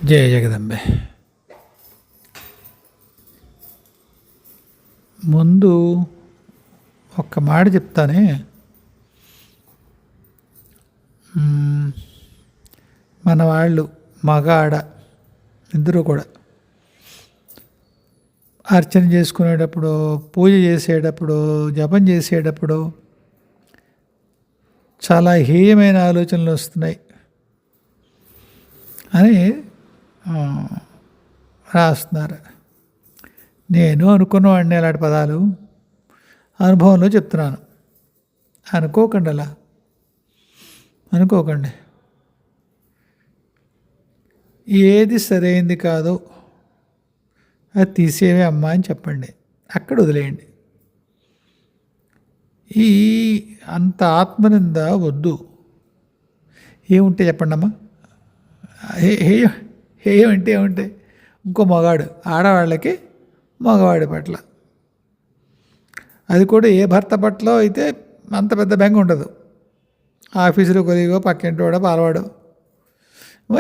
జయ జగదంబే. ముందు ఒక్క మాట చెప్తానే, మన వాళ్ళు మగ ఆడ ఇద్దరు కూడా అర్చన చేసుకునేటప్పుడు, పూజ చేసేటప్పుడు, జపం చేసేటప్పుడు చాలా హేయమైన ఆలోచనలు వస్తున్నాయి అని రాస్తున్నారు. నేను అనుకున్నవాడిని అలాంటి పదాలు అనుభవంలో చెప్తున్నాను. అనుకోకండి, అలా అనుకోకండి. ఏది సరైంది కాదో అది తీసేవే అమ్మా అని చెప్పండి, అక్కడ వదిలేయండి. ఈ అంత ఆత్మనింద వద్దు. ఏముంటే చెప్పండి అమ్మా. ఏమంటే ఏముంటాయి? ఇంకో మగాడు ఆడవాళ్ళకి మగవాడి పట్ల, అది కూడా ఏ భర్త పట్ల అయితే అంత పెద్ద బెంగ ఉండదు. ఆఫీసులో కొలిగో, పక్కింటి వాడో, పాలవాడో,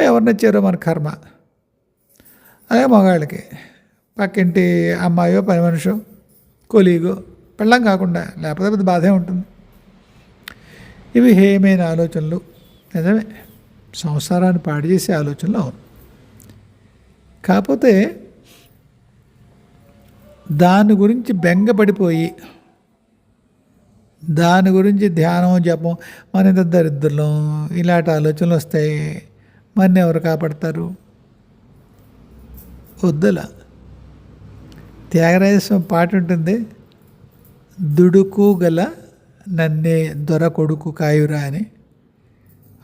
ఎవరిని వచ్చారో మన కర్మ. అదే మగాళ్ళకి పక్కింటి అమ్మాయో, పని మనిషో, కొలీగో, పెళ్ళం కాకుండా లేకపోతే పెద్ద బాధే ఉంటుంది. ఇవి హేయమైన ఆలోచనలు, నిజమే, సంసారాన్ని పాడు చేసే ఆలోచనలు. అవును. కాకపోతే దాని గురించి బెంగపడిపోయి దాని గురించి ధ్యానం, జపం, మన ఇంత దరిద్రం, ఇలాంటి ఆలోచనలు వస్తాయి. మన ఎవరు కాపాడతారు? వద్దుల. త్యాగరాజస్వామి పాట ఉంటుంది, దుడుకు గల నన్నే దొర కొడుకు కాయురా అని.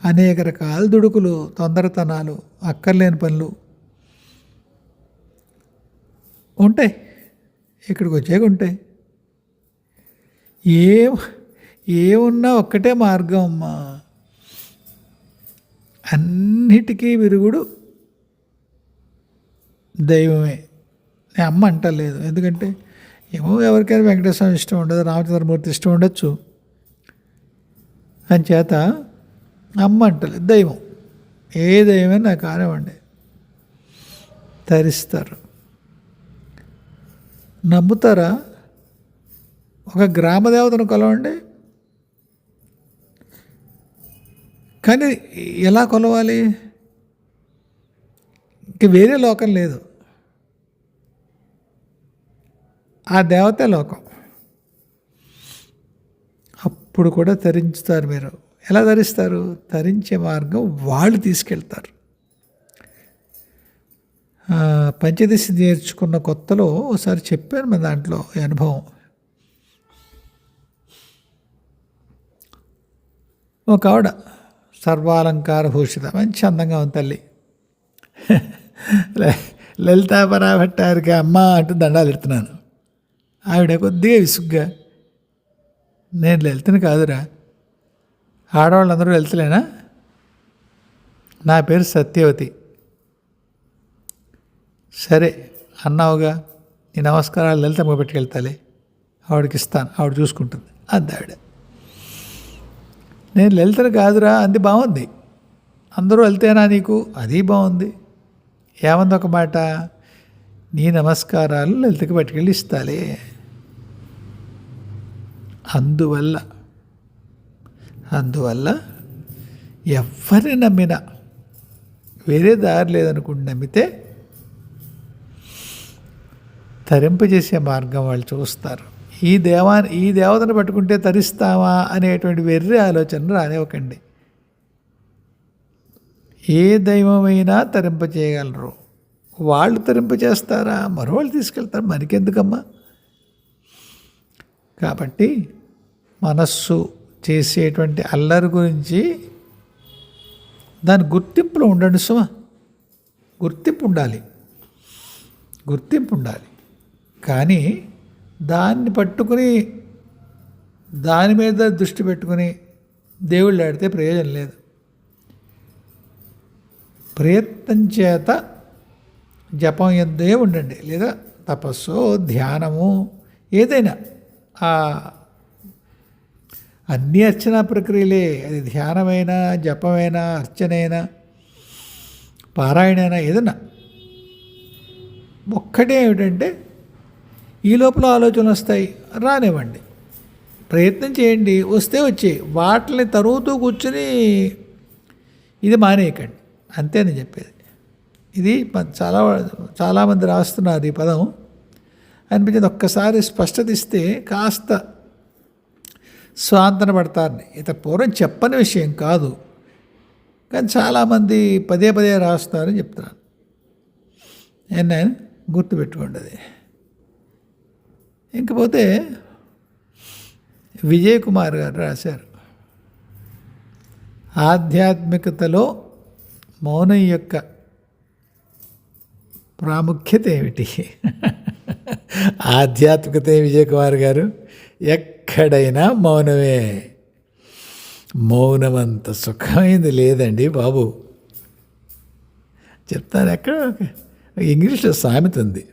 అనేక రకాల దుడుకులు, తొందరతనాలు, అక్కర్లేని పనులు ఉంటాయి, ఇక్కడికి వచ్చాక ఉంటాయి. ఏమున్నా ఒక్కటే మార్గం అమ్మా, అన్నిటికీ విరుగుడు దైవమే. నేను అమ్మ అంటలేదు, ఎందుకంటే ఏమో ఎవరికైనా వెంకటేశ్వరం ఇష్టం ఉండదు, రామచంద్రమూర్తి ఇష్టం ఉండొచ్చు, అని చేత అమ్మ అంటలేదు. దైవం, ఏ దైవమైనా నాకు కానివ్వండి, తరిస్తారు. నమ్ముతారా? ఒక గ్రామదేవతను కొలవండి, కానీ ఎలా కొలవాలి? ఇంక వేరే లోకం లేదు, ఆ దేవతే లోకం. అప్పుడు కూడా తరించుతారు మీరు. ఎలా తరిస్తారు? తరించే మార్గం వాళ్ళు తీసుకెళ్తారు. పంచదశ నేర్చుకున్న కొత్తలో ఒకసారి చెప్పాను మన దాంట్లో ఈ అనుభవం. ఒక ఆవిడ సర్వాలంకార భూషిత, మంచి అందంగా ఉంది తల్లి. లలితాపరా భట్టారికి అమ్మ అంటూ దండాలు ఎడుతున్నాను. ఆవిడ కొద్దిగా విసుగ్గా, నేను లలితని కాదురా, ఆడవాళ్ళందరూ లలితలేనా? నా పేరు సత్యవతి. సరే అన్నావుగా, నీ నమస్కారాలు లలితమ్మ పెట్టుకెళ్తాలే, ఆవిడకి ఇస్తాను, ఆవిడ చూసుకుంటుంది అంది ఆవిడ. నేను లలితని కాదురా అంది. బాగుంది, అందరూ లలితేనా నీకు? అది బాగుంది. ఏమంది ఒక మాట, నీ నమస్కారాలు లలితకి పట్టుకెళ్ళి ఇస్తాలే. అందువల్ల ఎవరిని నమ్మినా, వేరే దారి లేదనుకుంటే నమ్మితే తరింపజేసే మార్గం వాళ్ళు చూస్తారు. ఈ దేవతను పట్టుకుంటే తరిస్తావా అనేటువంటి వెర్రి ఆలోచన రానివ్వకండి. ఏ దైవమైనా తరింపచేయగలరు. వాళ్ళు తరింపచేస్తారా, మరోవాళ్ళు తీసుకెళ్తారు, మనకెందుకమ్మా? కాబట్టి మనస్సు చేసేటువంటి అల్లరి గురించి దాని గుర్తింపులో ఉండండి సుమా. గుర్తింపు ఉండాలి. కానీ దాన్ని పట్టుకుని దాని మీద దృష్టి పెట్టుకుని దేవుళ్ళు ఆడితే ప్రయోజనం లేదు. ప్రయత్నం చేత జపం ఎందే ఉండండి, లేదా తపస్సు, ధ్యానము, ఏదైనా అన్ని అర్చనా ప్రక్రియలే. అది ధ్యానమైనా, జపమైనా, అర్చనైనా, పారాయణ ఏదన్నా ఒక్కటే ఏమిటంటే ఈ లోపల ఆలోచనలు వస్తాయి, రానివ్వండి, ప్రయత్నం చేయండి, వస్తే వచ్చాయి, వాటిని తరుగుతూ కూర్చుని ఇది మానేయకండి, అంతే నేను చెప్పేది. ఇది చాలామంది రాస్తున్నారు ఈ పదం అనిపించింది. ఒక్కసారి స్పష్టత ఇస్తే కాస్త స్వాంతన పడతారని. పూర్వం చెప్పని విషయం కాదు, కానీ చాలామంది పదే పదే రాస్తారని చెప్తున్నాను. నేను గుర్తుపెట్టుకోండి అది. ఇంకపోతే విజయ్ కుమార్ గారు రాశారు, ఆధ్యాత్మికతలో మౌనం యొక్క ప్రాముఖ్యత ఏమిటి? ఆధ్యాత్మికత విజయ్ కుమార్ గారు, ఎక్కడైనా మౌనమే. మౌనమంత సుఖమైంది లేదండి బాబు. చెప్తాను, ఎక్కడ ఇంగ్లీష్లో సామెత ఉంది,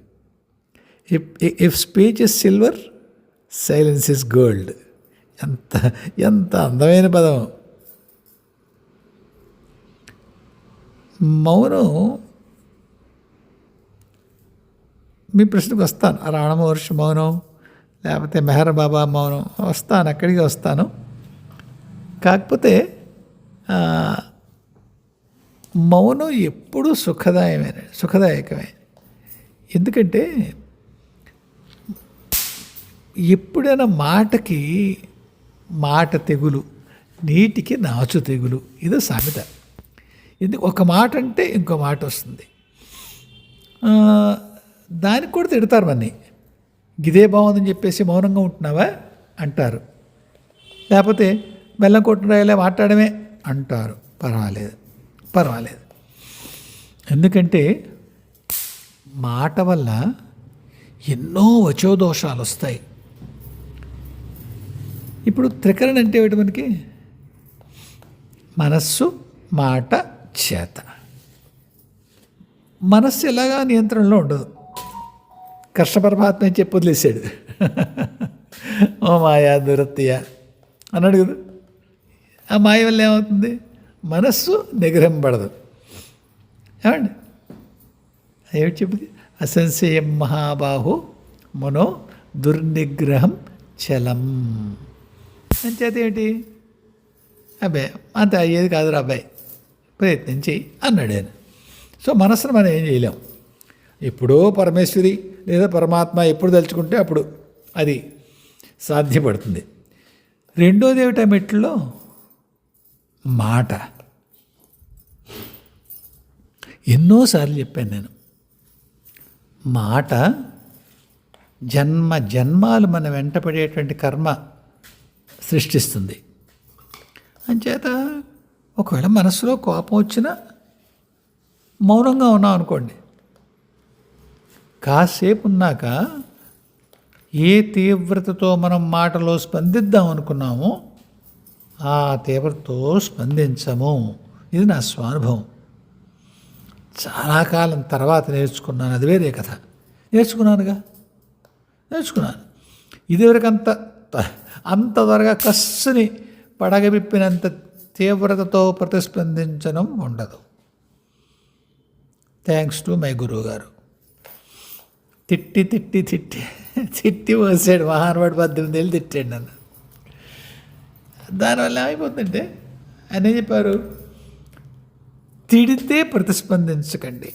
if speech is silver silence is gold. ఎంత అందమైన పదం. మౌనం, మీ ప్రశ్నకు వస్తాను. రావణ మహర్షి మౌనం, లేకపోతే మెహర్ బాబా మౌనం, వస్తాను, అక్కడికి వస్తాను. కాకపోతే మౌనం ఎప్పుడూ సుఖదాయకమే. ఎందుకంటే ఎప్పుడైనా మాట తెగులు, నీటికి నాచు తెగులు, ఇది సామెత. ఎందుకు ఒక మాట అంటే ఇంకో మాట వస్తుంది, దానికి కూడా తిడతారు మన్ని. గిదే బాగుందని చెప్పేసి మౌనంగా ఉంటున్నావా అంటారు, లేకపోతే బెల్లం కొట్టిన రాయలే మాట్లాడమే అంటారు. పర్వాలేదు. ఎందుకంటే మాట వల్ల ఎన్నో వచోదోషాలు వస్తాయి. ఇప్పుడు త్రికరణ అంటే ఏమిటి మనకి? మనస్సు, మాట, చేత. మనస్సు ఎలాగా నియంత్రణలో ఉండదు. కృష్ణ పరమాత్మ చెప్పి వదిలేశాడు, ఓ మాయా దురత్య అన్నాడు కదా. ఆ మాయ వల్ల ఏమవుతుంది? మనస్సు నిగ్రహింపబడదు. ఏమండి ఏమిటి చెప్పింది? అసంశయం మహాబాహు మనో దుర్నిగ్రహం చలం. అంచేత ఏమిటి? అబ్బాయి అంత అయ్యేది కాదురా అబ్బాయి, ప్రయత్నం చేయి అన్నాడు ఆయన. సో మనసును మనం ఏం చేయలేం. ఎప్పుడో పరమేశ్వరి లేదా పరమాత్మ ఎప్పుడు తలుచుకుంటే అప్పుడు అది సాధ్యపడుతుంది. రెండోది ఏమిటా మెట్లో? మాట. ఎన్నోసార్లు చెప్పాను నేను, మాట జన్మాలు మన వెంటపడేటువంటి కర్మ సృష్టిస్తుంది. అంచేత ఒకవేళ మనసులో కోపం వచ్చినా మౌనంగా ఉన్నాం అనుకోండి, కాసేపు ఉన్నాక ఏ తీవ్రతతో మనం మాటలో స్పందిద్దాం అనుకున్నామో ఆ తీవ్రతతో స్పందించము. ఇది నా స్వానుభవం. చాలా కాలం తర్వాత నేర్చుకున్నాను, అది వేరే కథ. నేర్చుకున్నాను. ఇదివరకు అంత త్వరగా కస్సుని పడగబిప్పినంత తీవ్రతతో ప్రతిస్పందించడం ఉండదు. థ్యాంక్స్ టు మై గురువు గారు. తిట్టి పోసాడు మహానుభావుడు. 18 ఏళ్ళు తిట్టాడు నన్ను. దానివల్ల ఏమైపోతుందంటే ఆయన ఏం చెప్పారు? తిడితే ప్రతిస్పందించకండి.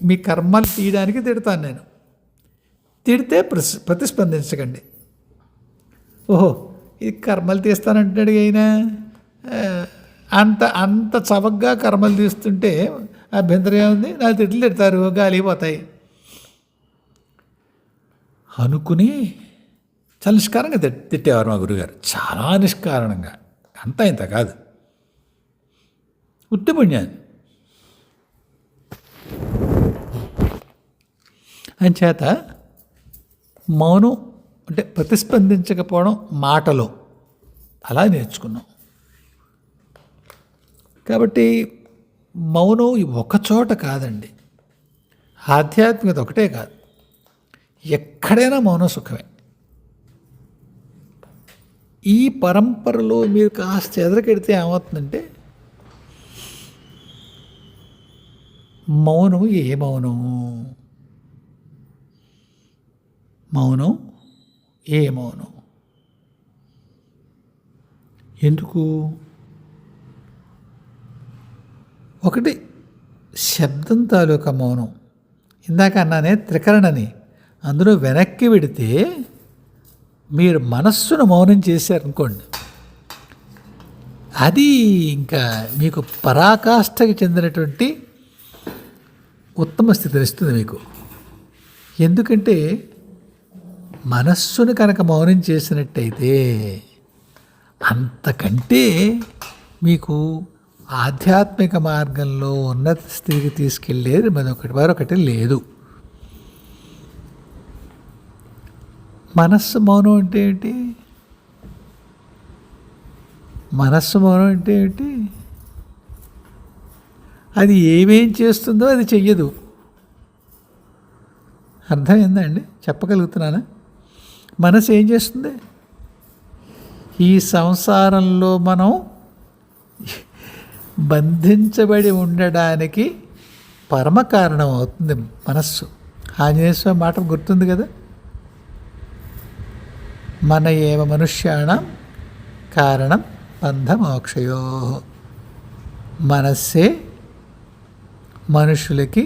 మీ కర్మలు తీయడానికి తిడతాను నేను, తిడితే ప్రతిస్పందించకండి. ఓహో, ఇది కర్మలు తీస్తానంటున్నాడు అయినా, అంత చవకగా కర్మలు తీస్తుంటే అభ్యంతరం ఏముంది? నాకు తిట్లు తిడతారు, గాలిపోతాయి అనుకుని చాలా నిష్కారంగా తిట్టేవారు మా గురుగారు. చాలా నిష్కారణంగా, ఇంత కాదు, ఉత్తి పుణ్యాన్ని. అంచేత మౌనం అంటే ప్రతిస్పందించకపోవడం మాటలో, అలా నేర్చుకున్నాం. కాబట్టి మౌనం ఒకచోట కాదండి, ఆధ్యాత్మికత ఒకటే కాదు, ఎక్కడైనా మౌనం సుఖమే. ఈ పరంపరలో మీరు కాస్త ఎదరికెడితే ఏమవుతుందంటే మౌనం ఏ మౌనం? మౌనం ఏ మౌనం? ఎందుకు? ఒకటి శబ్దం తాలూకా మౌనం. ఇందాక అన్నానే త్రికరణని, అందులో వెనక్కి వెడితే మీరు మనస్సును మౌనం చేశారనుకోండి, అది ఇంకా మీకు పరాకాష్ఠకి చెందినటువంటి ఉత్తమ స్థితిని ఇస్తుంది మీకు. ఎందుకంటే మనస్సును కనుక మౌనం చేసినట్టయితే అంతకంటే మీకు ఆధ్యాత్మిక మార్గంలో ఉన్నత స్థితికి తీసుకెళ్ళేది మరొకటి లేదు. మనస్సు మౌనం అంటే ఏంటి? మనస్సు మౌనం అంటే ఏంటి? అది ఏమేం చేస్తుందో అది చెయ్యదు. అర్థమైందండి? చెప్పగలుగుతున్నానా? మనసు ఏం చేస్తుంది? ఈ సంసారంలో మనం బంధించబడి ఉండడానికి పరమ కారణం అవుతుంది మనస్సు. ఆంజనేయ స్వామి మాట గుర్తుంది కదా, మన ఏవ మనుష్యాణం కారణం బంధమోక్షయో. మనస్సే మనుషులకి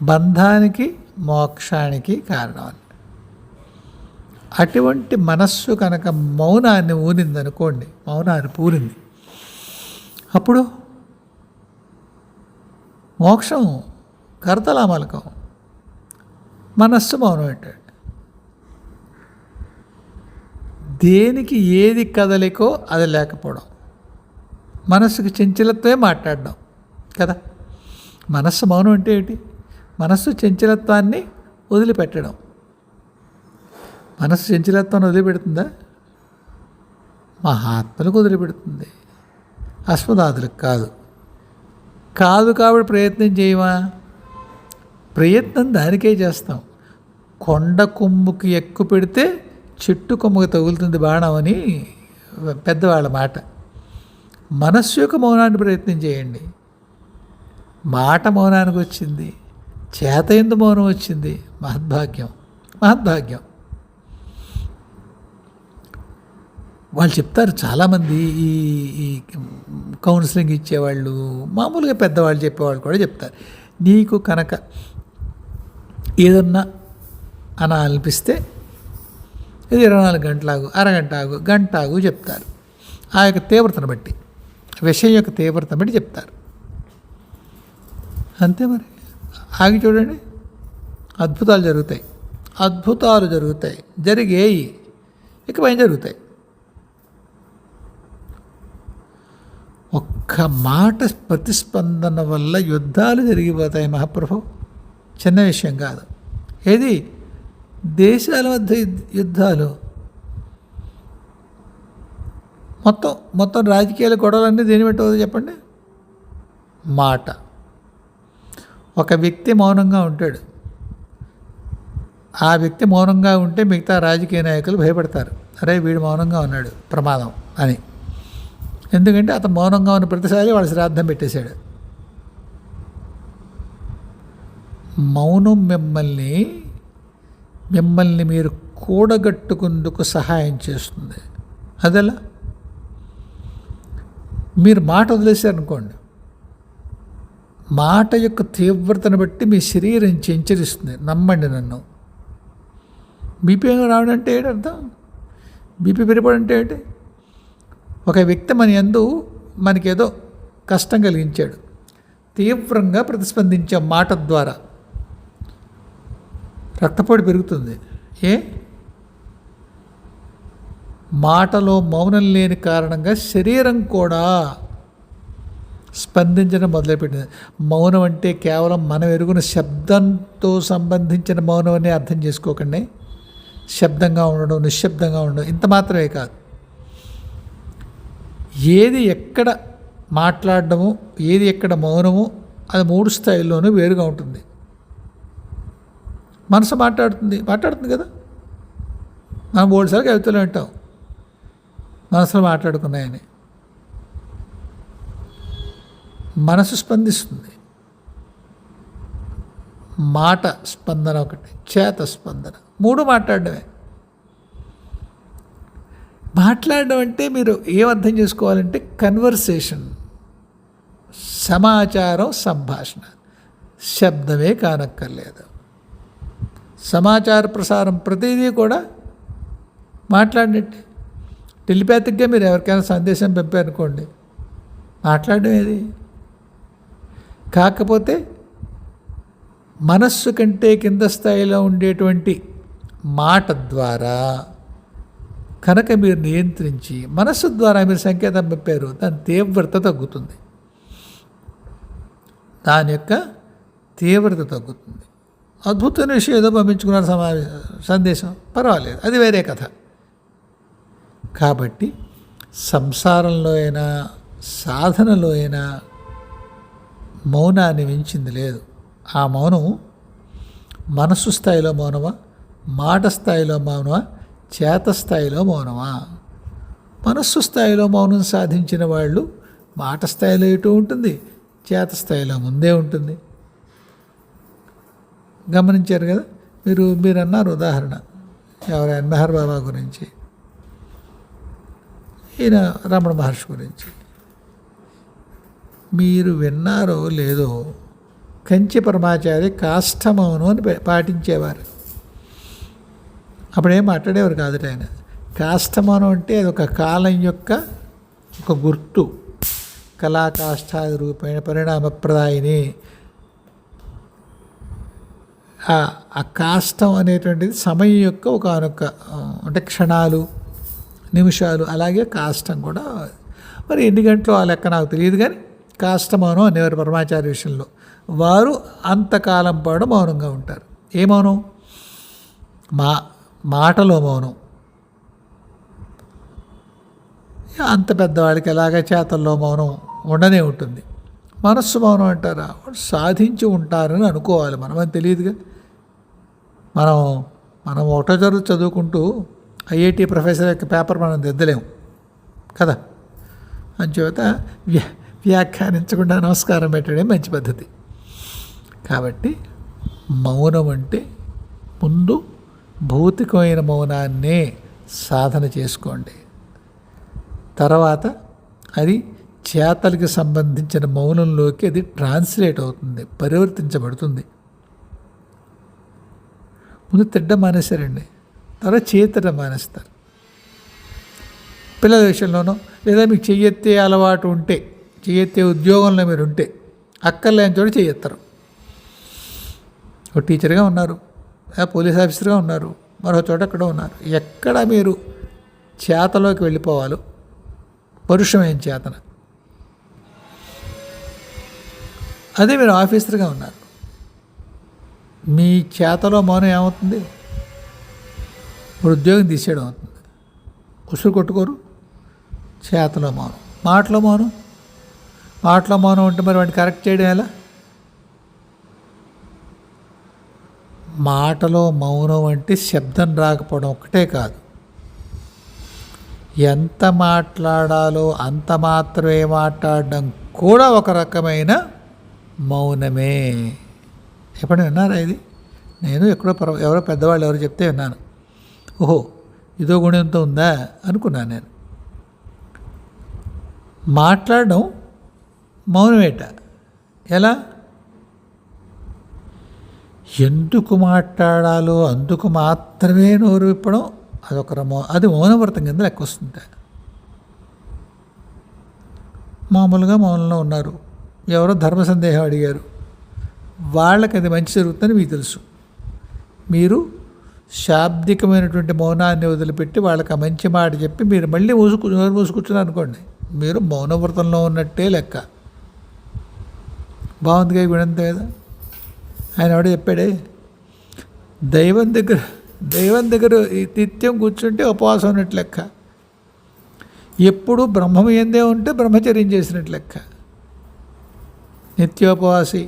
బంధానికి మోక్షానికి కారణం అని. అటువంటి మనస్సు కనుక మౌనాన్ని ఊనిందనుకోండి, మౌనాన్ని పూరింది, అప్పుడు మోక్షం కర్తలామలకం. మనస్సు మౌనం ఏంటండి? దేనికి ఏది కదలికో అది లేకపోవడం. మనస్సుకి చంచలత్వమే మాట్లాడడం కదా. మనస్సు మౌనం అంటే ఏంటి? మనస్సు చంచలత్వాన్ని వదిలిపెట్టడం. మనస్సు చంచలత్వాన్ని వదిలిపెడుతుందా? మహాత్ములకు వదిలిపెడుతుంది, అశ్వదాదులకు కాదు. కాబట్టి ప్రయత్నం చేయమా? ప్రయత్నం దానికే చేస్తాం. కొండ కొమ్ముకి ఎక్కువ పెడితే చెట్టు కొమ్మకి తగులుతుంది బాణం అని పెద్దవాళ్ళ మాట. మనస్సు యొక్క మౌనాన్ని ప్రయత్నం చేయండి. మాట మౌనానికి వచ్చింది, చేత ఎందు మౌనం వచ్చింది, మహద్భాగ్యం. వాళ్ళు చెప్తారు చాలామంది, ఈ కౌన్సిలింగ్ ఇచ్చేవాళ్ళు, మామూలుగా పెద్దవాళ్ళు చెప్పేవాళ్ళు కూడా చెప్తారు, నీకు కనుక ఏదన్నా అని అనిపిస్తే ఇది 24 గంటలాగు, అరగంట ఆగు, గంట ఆగు చెప్తారు. ఆ యొక్క తీవ్రతను బట్టి, విషయం యొక్క తీవ్రతను బట్టి చెప్తారు. అంతే మరి. ఆగి చూడండి, అద్భుతాలు జరుగుతాయి, జరిగేయి, ఇకపై జరుగుతాయి. ఒక్క మాట ప్రతిస్పందన వల్ల యుద్ధాలు జరిగిపోతాయి మహాప్రభు. చిన్న విషయం కాదు. ఏది? దేశాల మధ్య యుద్ధాలు, మొత్తం రాజకీయాల గొడవలన్నీ దేని బట్టి అవుతాయి చెప్పండి? మాట. ఒక వ్యక్తి మౌనంగా ఉంటాడు, ఆ వ్యక్తి మౌనంగా ఉంటే మిగతా రాజకీయ నాయకులు భయపడతారు, అరే వీడు మౌనంగా ఉన్నాడు ప్రమాదం అని. ఎందుకంటే అతను మౌనంగా ఉన్న ప్రతిసారి వాడు శ్రాద్ధం పెట్టేశాడు. మౌనం మిమ్మల్ని మీరు కూడగట్టుకుందుకు సహాయం చేస్తుంది. అదెలా? మీరు మాట వదిలేశారనుకోండి, మాట యొక్క తీవ్రతను బట్టి మీ శరీరం చెంచరిస్తుంది. నమ్మండి నన్ను. బీపీ రావడం అంటే ఏంటి అర్థం? బీపీ పెరిగిపోవడం అంటే ఏంటి? ఒక వ్యక్తి మన యందు మనకేదో కష్టం కలిగించాడు, తీవ్రంగా ప్రతిస్పందించే మాట ద్వారా రక్తపోటు పెరుగుతుంది. మాటలో మౌనం లేని కారణంగా శరీరం కూడా స్పందించడం మొదలుపెట్టింది. మౌనం అంటే కేవలం మనం ఎరుగున శబ్దంతో సంబంధించిన మౌనం అని అర్థం చేసుకోకండి. శబ్దంగా ఉండడం, నిశ్శబ్దంగా ఉండడం ఇంత మాత్రమే కాదు. ఏది ఎక్కడ మాట్లాడడము, ఏది ఎక్కడ మౌనము, అది 3 స్థాయిల్లోనూ వేరుగా ఉంటుంది. మనసు మాట్లాడుతుంది కదా. మనం 3 సార్లు కవితలు వింటాం మనసులో మాట్లాడుకున్నాయని. మనసు స్పందిస్తుంది. మాట స్పందన ఒకటి, చేత స్పందన, 3 మాట్లాడడమే. మాట్లాడడం అంటే మీరు ఏమర్థం చేసుకోవాలంటే కన్వర్సేషన్, సమాచారం, సంభాషణ, శబ్దమే కానక్కర్లేదు. సమాచార ప్రసారం ప్రతిదీ కూడా మాట్లాడినట్టే. టెలిపాతిక్గా మీరు ఎవరికైనా సందేశం పంపారనుకోండి, మాట్లాడడం ఏది. కాకపోతే మనస్సు కంటే కింద స్థాయిలో ఉండేటువంటి మాట ద్వారా కనుక మీరు నియంత్రించి మనస్సు ద్వారా మీరు సంకేతం పంపారు, దాని తీవ్రత తగ్గుతుంది, దాని యొక్క తీవ్రత తగ్గుతుంది. అద్భుతమైన విషయం ఏదో పంపించుకున్నారు సందేశం, పర్వాలేదు, అది వేరే కథ. కాబట్టి సంసారంలో అయినా సాధనలో అయినా మౌనాన్ని మించింది లేదు. ఆ మౌనం మనస్సు స్థాయిలో మౌనమా, మాట స్థాయిలో మౌనమా, చేత స్థాయిలో మౌనమా? మనస్సు స్థాయిలో మౌనం సాధించిన వాళ్ళు మాట స్థాయిలో ఇటు ఉంటుంది, చేత స్థాయిలో ముందే ఉంటుంది. గమనించారు కదా. మీరు అన్నారు ఉదాహరణ, ఎవరైనా మెహర్ బాబా గురించి, ఈయన రమణ మహర్షి గురించి. మీరు విన్నారో లేదో, కంచి పరమాచార్య కాష్టమౌనం అని పాటించేవారు. అప్పుడేం మాట్లాడేవారు కాదుట ఆయన. కాష్టమౌనం అంటే అది ఒక కాలం యొక్క ఒక గుర్తు. కళాకాష్టాది రూపేణ పరిణామప్రదాయిని. ఆ కాష్టం అనేటువంటిది సమయం యొక్క ఒకనొక అంటే క్షణాలు, నిమిషాలు. అలాగే కాష్టం కూడా మరి ఎన్ని గంటలు ఆ లెక్క నాకు తెలియదు, కానీ కాష్టమౌనం అనేవారు పరమాచార్య విషయంలో. వారు అంతకాలం పాటు మౌనంగా ఉంటారు. ఏ మౌనం? మాటలో మౌనం. అంత పెద్దవాడికి ఎలాగ చేతల్లో మౌనం ఉండనే ఉంటుంది. మనస్సు మౌనం అంటారా? సాధించి ఉంటారని అనుకోవాలి. మనమని తెలియదుగా. మనం ఒకటో తరగతి చదువుకుంటూ ఐఐటి ప్రొఫెసర్ యొక్క పేపర్ మనం దిద్దలేము కదా. అంచేత వ్యాఖ్యానించకుండా నమస్కారం పెట్టడం మంచి పద్ధతి. కాబట్టి మౌనం అంటే ముందు భౌతికమైన మౌనాన్నే సాధన చేసుకోండి. తర్వాత అది చేతలకి సంబంధించిన మౌనంలోకి అది ట్రాన్స్లేట్ అవుతుంది, పరివర్తించబడుతుంది. ముందు తిడ్డం మానేశారండి, తర్వాత చేతడం మానేస్తారు. పిల్లల విషయంలోనూ, లేదా మీకు చెయ్యెత్తే అలవాటు ఉంటే, చెయ్యెత్తే ఉద్యోగంలో మీరు ఉంటే అక్కర్లేని చోట చెయ్యెత్తరు. ఒక టీచర్గా ఉన్నారు, పోలీస్ ఆఫీసర్గా ఉన్నారు, మరో చోట ఎక్కడో ఉన్నారు. ఎక్కడ మీరు చేతలోకి వెళ్ళిపోవాలో, పరుషమైన చేతన, అదే మీరు ఆఫీసర్గా ఉన్నారు. మీ చేతలో మౌనం ఏమవుతుంది? ఇప్పుడు ఉద్యోగం తీసేయడం అవుతుంది. ఉసురు కొట్టుకోరు. చేతలో మౌనం, మాటలో మౌనం. మాటలో మౌనం ఉంటే మరి వాడిని కరెక్ట్ చేయడం ఎలా? మాటలో మౌనం అంటే శబ్దం రాకపోవడం ఒకటే కాదు, ఎంత మాట్లాడాలో అంత మాత్రమే మాట్లాడడం కూడా ఒక రకమైన మౌనమే. ఎప్పుడైనా విన్నారా ఇది? నేను ఎక్కడో ఎవరో పెద్దవాళ్ళు ఎవరు చెప్తే విన్నాను. ఓహో, ఇదో గుణంతో ఉందా అనుకున్నాను నేను. మాట్లాడడం మౌనమేట. ఎలా? ఎందుకు మాట్లాడాలో అందుకు మాత్రమే నోరు విప్పడం అది మౌనవ్రతం కింద లెక్క వస్తుంది. మామూలుగా మౌనంలో ఉన్నారు, ఎవరో ధర్మ సందేహం అడిగారు, వాళ్ళకి అది మంచి జరుగుతుందని మీకు తెలుసు. మీరు శాబ్దికమైనటువంటి మౌనాన్ని వదిలిపెట్టి వాళ్ళకి ఆ మంచి మాట చెప్పి మీరు మళ్ళీ మూసుకూర్చున్నారు అనుకోండి, మీరు మౌనవ్రతంలో ఉన్నట్టే లెక్క. బాగుందిగా గుణంతో కదా. ఆయన ఎవడో చెప్పాడే, దైవం దగ్గర నిత్యం కూర్చుంటే ఉపవాసం ఉన్నట్టు లెక్క, ఎప్పుడు బ్రహ్మం ఏందే ఉంటే బ్రహ్మచర్యం చేసినట్టు లెక్క. నిత్యోపవాసి,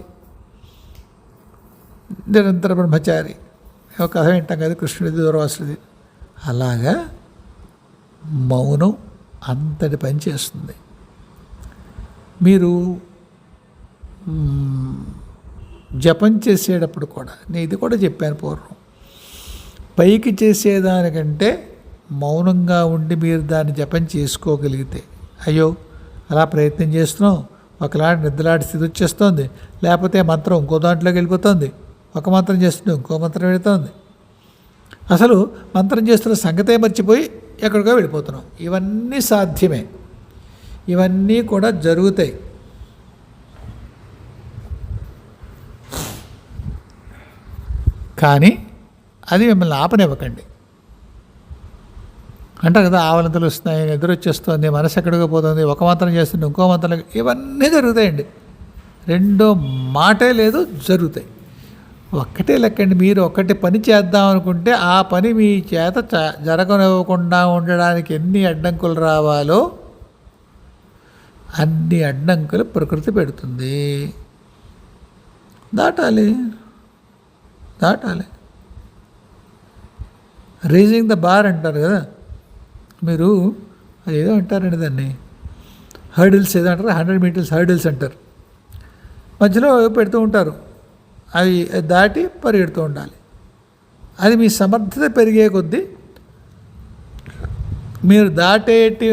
నిరంతర బ్రహ్మచారి. ఒక కథ వింటాం కదా, కృష్ణుడిది దూర్వాసుడిది. అలాగా మౌనం అంతటి పని చేస్తుంది. మీరు జపం చేసేటప్పుడు కూడా నేను ఇది కూడా చెప్పాను పూర్వం, పైకి చేసేదానికంటే మౌనంగా ఉండి మీరు దాన్ని జపం చేసుకోగలిగితే, అయ్యో అలా ప్రయత్నం చేస్తున్నాం, ఒకలాంటి నిద్రలాంటి స్థితి వచ్చేస్తుంది, లేకపోతే మంత్రం ఇంకో దాంట్లోకి వెళ్ళిపోతుంది, ఒక మంత్రం చేస్తున్నాం ఇంకో మంత్రం వెళుతుంది, అసలు మంత్రం చేస్తున్న సంగతే మర్చిపోయి ఎక్కడికో వెళ్ళిపోతున్నాం. ఇవన్నీ సాధ్యమే, ఇవన్నీ కూడా జరుగుతాయి. కానీ అది మిమ్మల్ని ఆపనివ్వకండి. అంటారు కదా, ఆవలింతలు వస్తున్నాయి, నిద్ర వచ్చేస్తుంది, మనసు ఎక్కడికి పోతుంది, ఒక మంత్రం చేస్తుంది ఇంకో మంత్రం, ఇవన్నీ జరుగుతాయండి. రెండో మాటే లేదు, జరుగుతాయి. ఒక్కటే లెక్కండి, మీరు ఒక్కటి పని చేద్దాం అనుకుంటే ఆ పని మీ చేత జరగనివ్వకుండా ఉండడానికి ఎన్ని అడ్డంకులు రావాలో అన్ని అడ్డంకులు ప్రకృతి పెడుతుంది. దాటాలి. రేజింగ్ ద బార్ అంటారు కదా, మీరు అదేదో అంటారండి దాన్ని, హర్డిల్స్ ఏదో అంటారు, 100 మీటర్స్ హర్డిల్స్ అంటారు, మధ్యలో పెడుతూ ఉంటారు, అది దాటి పరిగెడుతూ ఉండాలి. అది మీ సమర్థత పెరిగే కొద్దీ మీరు దాటేటి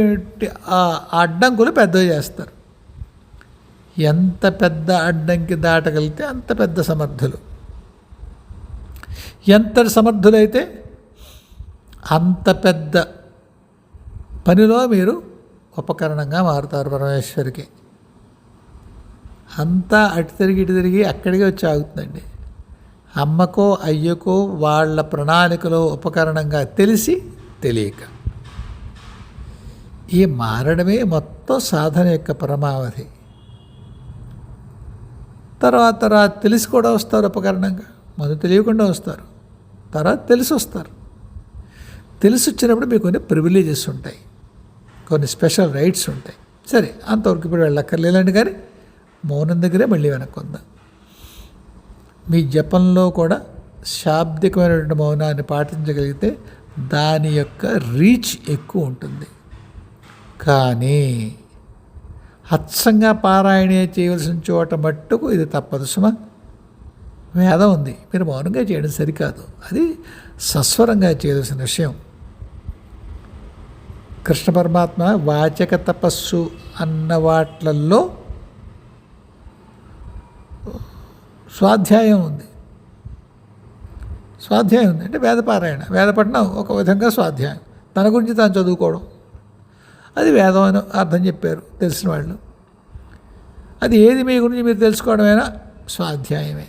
అడ్డంకులు పెద్దవి చేస్తారు. ఎంత పెద్ద అడ్డంకి దాటగలిగితే అంత పెద్ద సమర్థులు, ఎంత సమర్థులైతే అంత పెద్ద పనిలో మీరు ఉపకరణంగా మారుతారు పరమేశ్వరికి. అంతా అటు తిరిగి అక్కడికే వచ్చి ఆగుతుందండి. అమ్మకో అయ్యకో వాళ్ళ ప్రణాళికలో ఉపకరణంగా తెలిసి తెలియక ఈ మారడమే మొత్తం సాధన యొక్క పరమావధి. తర్వాత తెలిసి కూడా వస్తారు ఉపకరణంగా, ముందు తెలియకుండా వస్తారు, తర్వాత తెలిసి వస్తారు. తెలిసి వచ్చినప్పుడు మీకు కొన్ని ప్రివిలేజెస్ ఉంటాయి, కొన్ని స్పెషల్ రైట్స్ ఉంటాయి. సరే, అంతవరకు ఇప్పుడు వెళ్ళక్కర్లేదండి. కానీ మౌనం దగ్గరే మళ్ళీ వెనక్కుందాం. మీ జపంలో కూడా శాబ్దికమైనటువంటి మౌనాన్ని పాటించగలిగితే దాని యొక్క రీచ్ ఎక్కువ ఉంటుంది. కానీ అచ్చంగా పారాయణ చేయవలసిన చోట మట్టుకు ఇది తప్పదు సుమ. వేదం ఉంది, మీరు మౌనంగా చేయడం సరికాదు, అది సస్వరంగా చేయవలసిన విషయం. కృష్ణ పరమాత్మ వాచక తపస్సు అన్న వాట్లల్లో స్వాధ్యాయం ఉంది అంటే వేదపారాయణ, వేదపట్నం ఒక విధంగా స్వాధ్యాయం, తన గురించి తాను చదువుకోవడం, అది వేదం అని అర్థం చెప్పారు తెలిసిన వాళ్ళు. అది ఏది మీ గురించి మీరు తెలుసుకోవడమైనా స్వాధ్యాయమే.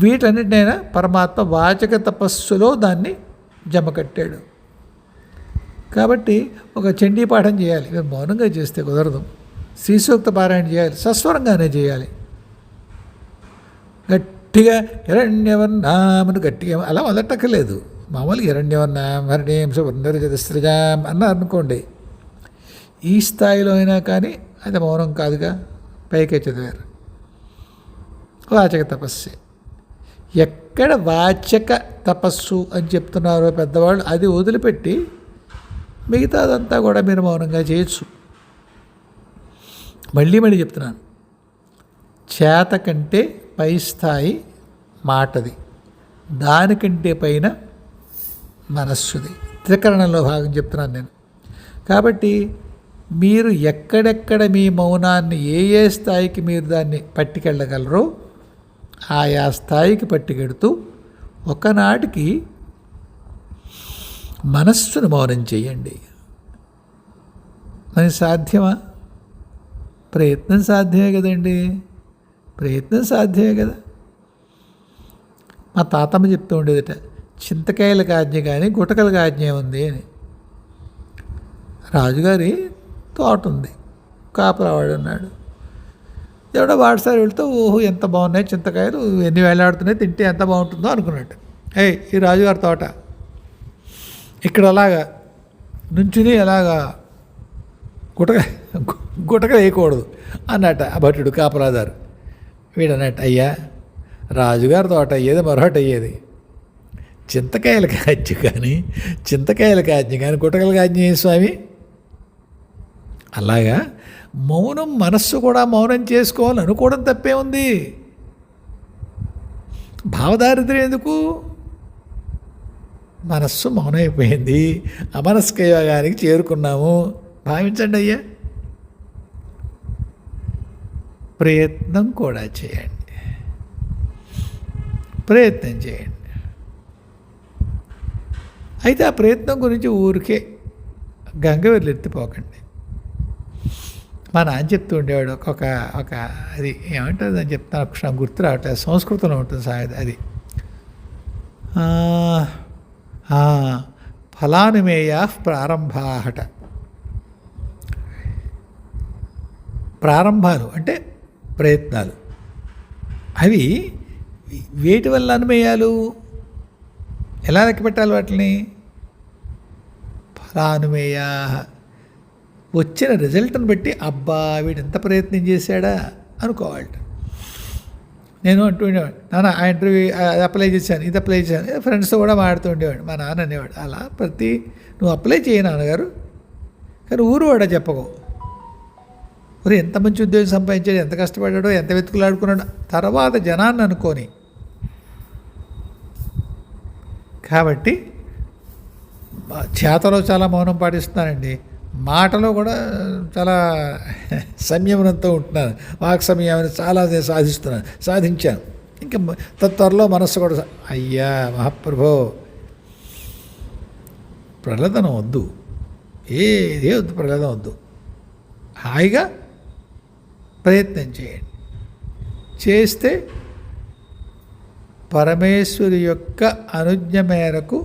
వీటన్నిటినైనా పరమాత్మ వాచక తపస్సులో దాన్ని జమ కట్టాడు. కాబట్టి ఒక చండీ పాఠం చేయాలి, మీరు మౌనంగా చేస్తే కుదరదు. శ్రీసూక్త పారాయణ చేయాలి, సస్వరంగానే చేయాలి. గట్టిగా హిరణ్యవర్ణామను గట్టిగా అలా మొదలట్టక్కర్లేదు. మామూలుగా హిరణ్యవర్ణాం హరిణీం సువర్ణరజతస్రజాం అన్నారు అనుకోండి, ఈ స్థాయిలో అయినా కానీ అది మౌనం కాదుగా, పైకే చదివారు. వాచక తపస్సే. ఎక్కడ వాచక తపస్సు అని చెప్తున్నారో పెద్దవాళ్ళు, అది వదిలిపెట్టి మిగతాదంతా కూడా మీరు మౌనంగా చేయొచ్చు. మళ్ళీ చెప్తున్నాను, చేత కంటే పై స్థాయి మాటది, దానికంటే పైన మనస్సుది. త్రికరణంలో భాగం చెప్తున్నాను నేను. కాబట్టి మీరు ఎక్కడెక్కడ మీ మౌనాన్ని ఏ స్థాయికి మీరు దాన్ని పట్టుకెళ్ళగలరో ఆయా స్థాయికి పట్టుకెడుతూ ఒకనాటికి మనస్సును మౌనం చేయండి. మనకి సాధ్యమా? ప్రయత్నం సాధ్యమే కదండి, ప్రయత్నం సాధ్యమే కదా. మా తాతమ్మ చెప్తూ ఉండేదట, చింతకాయలకు ఆజ్ఞ కానీ గుటకలకు ఆజ్ఞ ఉంది అని. రాజుగారి తోట ఉంది, కాపలావాడు ఉన్నాడు. ఎవడో వాడిసారి వెళ్తే ఓహో ఎంత బాగున్నాయి చింతకాయలు, ఎన్ని వేలాడుతున్నాయి, తింటే ఎంత బాగుంటుందో అనుకున్నట్టు. ఈ రాజుగారి తోట ఇక్కడ అలాగా నుంచుని అలాగా గుటక వేయకూడదు అన్నట్ట ఆ భటుడు కాపలాదారు. వీడన్నట్టు, అయ్యా రాజుగారి తోట అయ్యేది మరొకటి అయ్యేది, చింతకాయల కాజ్ఞ కానీ గుటకల కాజ్ఞ స్వామి అలాగా మౌనం, మనస్సు కూడా మౌనం చేసుకోవాలనుకోవడం తప్పే ఉంది. భావదారిద్ర్యం ఎందుకు? మనస్సు మౌనమైపోయింది, అమనస్క యోగానికి చేరుకున్నాము. భావించండి అయ్యా. ప్రయత్నం కూడా చేయండి, ప్రయత్నం చేయండి. అయితే ఆ ప్రయత్నం గురించి ఊరికే గంగవెళ్ళి ఎత్తిపోకండి. మా నాన్న చెప్తూ ఉండేవాడు ఒక ఒక అది ఏమంటుంది అని చెప్తాను, అక్షరం గుర్తు రావట్లేదు, సంస్కృతంలో ఉంటుంది సార్ అది. ఫలానుమేయ ప్రారంభాహట. ప్రారంభాలు అంటే ప్రయత్నాలు. అవి వేటి వల్ల అనుమేయాలు? ఎలా లెక్క పెట్టాలి వాటిని? ఫలానుమేయ, వచ్చిన రిజల్ట్ని బట్టి అబ్బా వీడు ఎంత ప్రయత్నం చేశాడా అనుకోవాలి. నేను అంటూ ఉండేవాడు, నాన్న ఆ ఇంటర్వ్యూ అది అప్లై చేశాను, ఇది అప్లై చేశాను, ఫ్రెండ్స్తో కూడా మాడుతూ ఉండేవాడు. మా నాన్న అనేవాడు, అలా నువ్వు అప్లై చేయి నాన్నగారు, కానీ ఊరు వాడా చెప్పకు. మరి ఎంత మంచి ఉద్యోగం సంపాదించాడు, ఎంత కష్టపడ్డాడో, ఎంత వెతుకులాడుకున్నాడో తర్వాత జనాన్ని అనుకోని. కాబట్టి చేతలో చాలా మౌనం పాటిస్తున్నానండి, మాటలో కూడా చాలా సంయమనంతో ఉంటున్నాను. వాక్ సంయమనం చాలా సాధించాను. ఇంకా త్వరలో మనస్సు కూడా అయ్యా మహాప్రభో, ప్రలదనం వద్దు, ఏదే వద్దు, ప్రలదనం వద్దు. హాయిగా ప్రయత్నం చేయండి. చేస్తే పరమేశ్వరి యొక్క అనుజ్ఞ మేరకు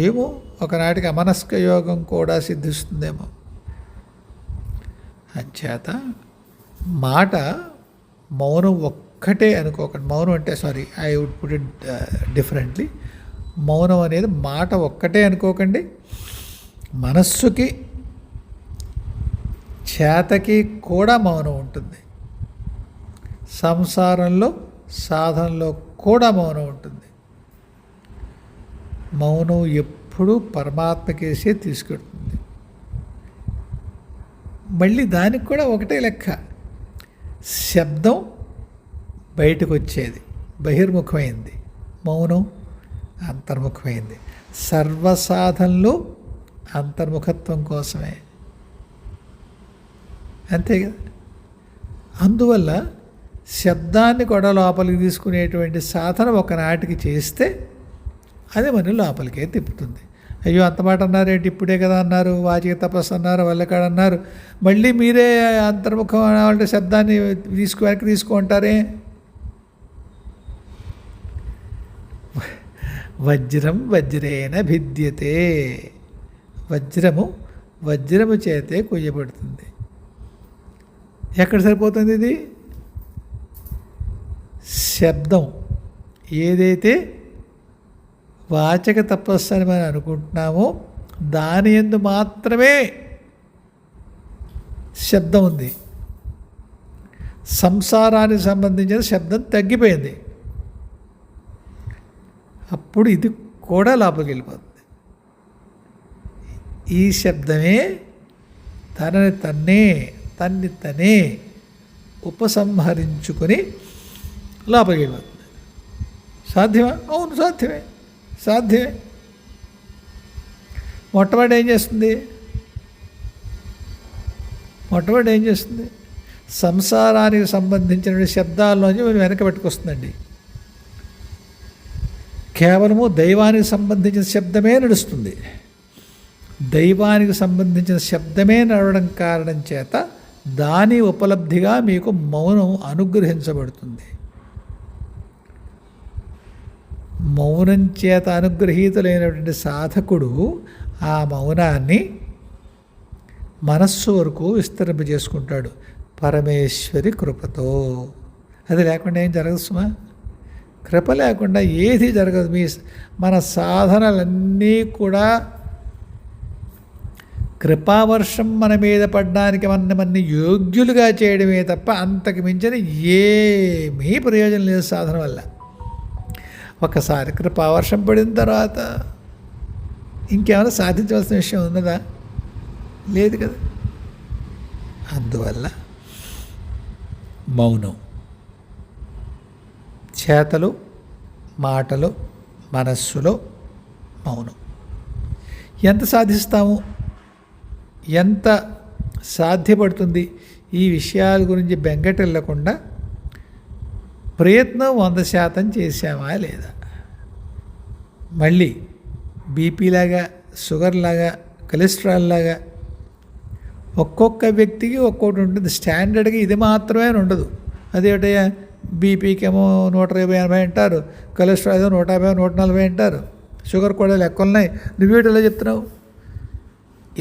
ఏమో ఒకనాటికి అమనస్క యోగం కూడా సిద్ధిస్తుందేమో. అంచేత మాట మౌనం ఒక్కటే అనుకోకండి. మౌనం అంటే I would put it differently. మౌనం అనేది మాట ఒక్కటే అనుకోకండి. మనస్సుకి చేతకి కూడా మౌనం ఉంటుంది. సంసారంలో సాధనలో కూడా మౌనం ఉంటుంది. మౌనం ఎప్పుడూ పరమాత్మకేసే తీసుకెడుతుంది. మళ్ళీ దానికి కూడా ఒకటే లెక్క, శబ్దం బయటకు వచ్చేది బహిర్ముఖమైంది, మౌనం అంతర్ముఖమైంది. సర్వసాధనలు అంతర్ముఖత్వం కోసమే, అంతే కదా. అందువల్ల శబ్దాన్ని కూడా లోపలికి తీసుకునేటువంటి సాధన ఒకనాటికి చేస్తే అది మన లోపలికే తిప్పుతుంది. అయ్యో అంత మాట అన్నారేంటి, ఇప్పుడే కదా అన్నారు, వాచిక తపస్సు అన్నారు, వల్లకాడ అన్నారు, మళ్ళీ మీరే అంతర్ముఖం అంటే శబ్దాన్ని వెనక్కి తీసుకుంటారే. వజ్రం వజ్రేన భిద్యతే, వజ్రము చేతే కొయ్యబడుతుంది. ఎక్కడ సరిపోతుంది ఇది? శబ్దం ఏదైతే వాచక తపస్సు అని మనం అనుకుంటున్నామో దాని యందు మాత్రమే శబ్దం ఉంది. సంసారానికి సంబంధించిన శబ్దం తగ్గిపోయింది. అప్పుడు ఇది కూడా లోపలికి వెళ్ళిపోతుంది. ఈ శబ్దమే తన్ని తనే ఉపసంహరించుకొని లోపలికి వెళ్ళిపోతుంది. సాధ్యమా? అవును, సాధ్యమే. మొట్టమొదటి ఏం చేస్తుంది? సంసారానికి సంబంధించిన శబ్దాల్లోంచి మీరు వెనక పెట్టుకొస్తుందండి. కేవలము దైవానికి సంబంధించిన శబ్దమే నడుస్తుంది. దైవానికి సంబంధించిన శబ్దమే నడవడం కారణం చేత దాని ఉపలబ్ధిగా మీకు మౌనం అనుగ్రహించబడుతుంది. మౌనం చేత అనుగ్రహీతులైనటువంటి సాధకుడు ఆ మౌనాన్ని మనస్సు వరకు విస్తరింపజేసుకుంటాడు పరమేశ్వరి కృపతో. అది లేకుండా ఏం జరగదు సుమా. కృప లేకుండా ఏది జరగదు. మన సాధనలన్నీ కూడా కృపావర్షం మన మీద పడడానికి మన యోగ్యులుగా చేయడమే తప్ప అంతకు మించిన ఏమీ ప్రయోజనం లేదు సాధన వల్ల. ఒకసారి కృపావర్షం పడిన తర్వాత ఇంకేమైనా సాధించవలసిన విషయం ఉన్నదా? లేదు కదా. అందువల్ల మౌనం. చేతలు, మాటలు, మనస్సులో మౌనం. ఎంత సాధిస్తాము, ఎంత సాధ్యపడుతుంది, ఈ విషయాల గురించి బెంగటెళ్ళకుండా ప్రయత్నం 100% చేశామా లేదా. మళ్ళీ బీపీలాగా, షుగర్లాగా, కొలెస్ట్రాల్ లాగా ఒక్కొక్క వ్యక్తికి ఒక్కొక్కటి ఉంటుంది. స్టాండర్డ్గా ఇది మాత్రమే అని ఉండదు. అదేటయ్యా, బీపీకేమో 120-180 అంటారు, కొలెస్ట్రాల్ ఏదో 150-140 అంటారు, షుగర్ కూడా లెక్కలున్నాయి, నువ్వేటలా చెప్తున్నావు.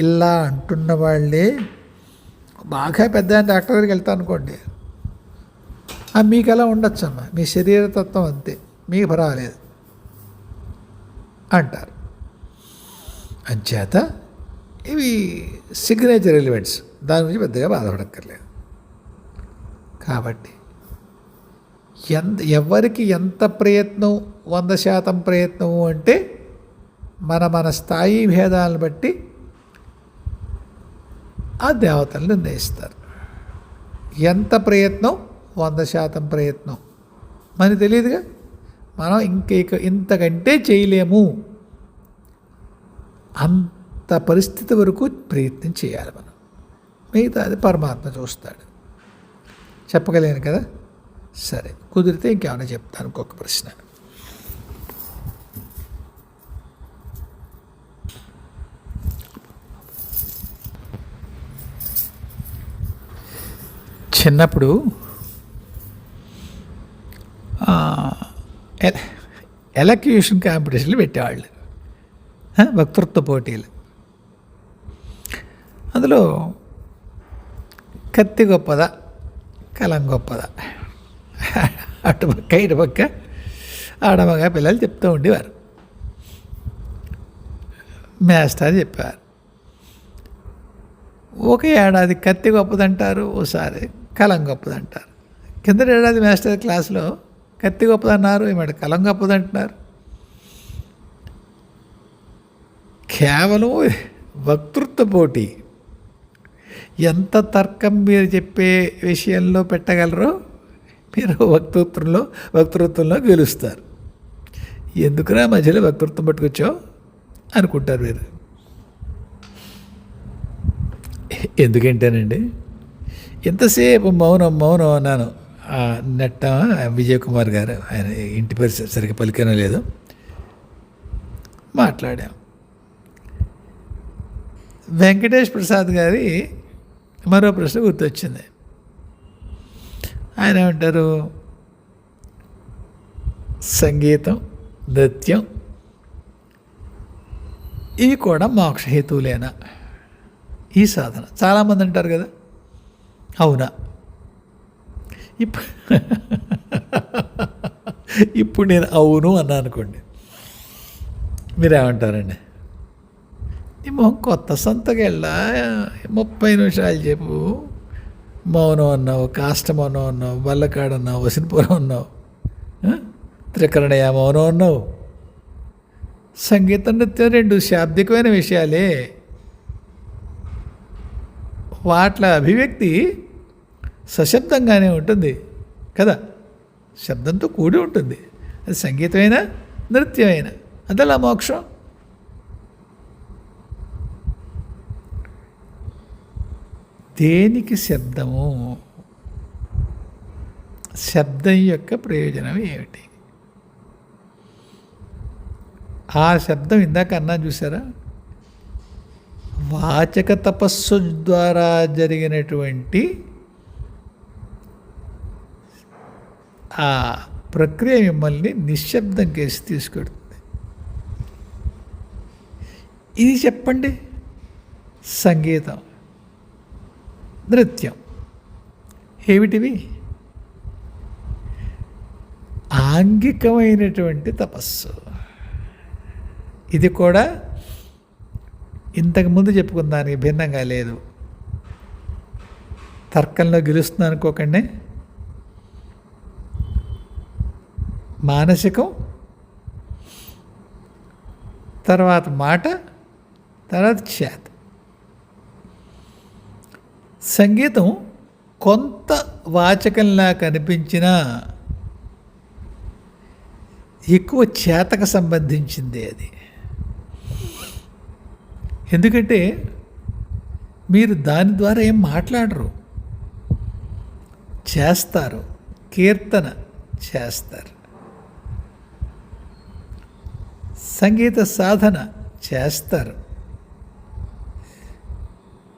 ఇలా అంటున్న వాళ్ళే బాగా పెద్ద డాక్టర్ దగ్గరికి వెళ్తాను అనుకోండి, మీకు ఎలా ఉండొచ్చమ్మా, మీ శరీరతత్వం అంతే, మీకు పర్వాలేదు అంటారు. అంచేత ఇవి సిగ్నేచర్ ఎలిమెంట్స్, దాని గురించి పెద్దగా బాధపడక్కర్లేదు. కాబట్టి ఎవరికి ఎంత ప్రయత్నం, 100% ప్రయత్నము అంటే మన స్థాయి భేదాలను బట్టి ఆ దేవతలు నిర్ణయిస్తారు. ఎంత ప్రయత్నం, 100% ప్రయత్నం మనకి తెలియదుగా. మనం ఇంతకంటే చేయలేము, అంత పరిస్థితి వరకు ప్రయత్నం చేయాలి మనం. మిగతా అది పరమాత్మ చూస్తాడు. చెప్పగలేను కదా. సరే, కుదిరితే ఇంకేమైనా చెప్తాను. ఇంకొక ప్రశ్న. చిన్నప్పుడు ఎలక్యూషన్ కాంపిటీషన్లు పెట్టేవాళ్ళు, వక్తృత్వ పోటీలు. అందులో కత్తి గొప్పదా, కలం గొప్పదా, అటుపక్క ఇటుపక్క ఆడమగా పిల్లలు చెప్తూ ఉండేవారు. మాస్టర్ చెప్పేవారు. ఒక ఏడాది కత్తి గొప్పదంటారు, ఓసారి కలం గొప్పదంటారు. కిందటి ఏడాది మాస్టర్ క్లాస్లో కత్తి గొప్పదన్నారు, ఈమె కలం గొప్పదంటున్నారు. కేవలం వక్తృత్వ పోటీ. ఎంత తర్కం మీరు చెప్పే విషయంలో పెట్టగలరో మీరు వక్తృత్వంలో గెలుస్తారు. ఎందుకురా మధ్యలో వక్తృత్వం పట్టుకొచ్చావు అనుకుంటారు మీరు. ఎందుకంటేనండి, ఎంతసేపు మౌనం అన్నాను. నెట్ట విజయ్ కుమార్ గారు, ఆయన ఇంటి పరిస్థితి సరిగ్గా పలికనో లేదు, మాట్లాడాం. వెంకటేష్ ప్రసాద్ గారి మరో ప్రశ్న గుర్తొచ్చింది. ఆయన ఏమంటారు, సంగీతం, నృత్యం ఇవి కూడా మోక్షహేతువులేనా ఈ సాధన? చాలామంది అంటారు కదా, అవునా? ఇప్పుడు నేను అవును అన్నా అనుకోండి, మీరేమంటారండి? ఏమో కొత్త సంతకెళ్ళా 30 నిమిషాలు చెప్పు, మౌనం అన్నావు, కాష్టమౌనం అన్నావు, బల్లకాడన్నావు, వసినపురం అన్నావు, త్రికరణయ మౌనం అన్నావు. సంగీతం, నృత్యం 2 శాబ్దికమైన విషయాలే. వాట్ల అభివ్యక్తి సశబ్దంగానే ఉంటుంది కదా, శబ్దంతో కూడి ఉంటుంది. అది సంగీతమైనా నృత్యమైనా అదలా మోక్షం. దేనికి శబ్దము? శబ్దం యొక్క ప్రయోజనం ఏమిటి? ఆ శబ్దం ఇందాక అన్నా చూసారా, వాచక తపస్సు ద్వారా జరిగినటువంటి ఆ ప్రక్రియ మిమ్మల్ని నిశ్శబ్దం కేసి తీసుకెడుతుంది. ఇది చెప్పండి, సంగీతం, నృత్యం ఏమిటివి? ఆంగికమైనటువంటి తపస్సు. ఇది కూడా ఇంతకుముందు చెప్పుకున్న దానికి భిన్నంగా లేదు. తర్కంలో గెలుస్తుంది అనుకోకండి. మానసికం, తర్వాత మాట, తర్వాత చేత. సంగీతం కొంత వాచకంలా కనిపించినా ఎక్కువ చేతకు సంబంధించింది అది. ఎందుకంటే మీరు దాని ద్వారా ఏం మాట్లాడరు, చేస్తారు, కీర్తన చేస్తారు, సంగీత సాధన చేస్తారు.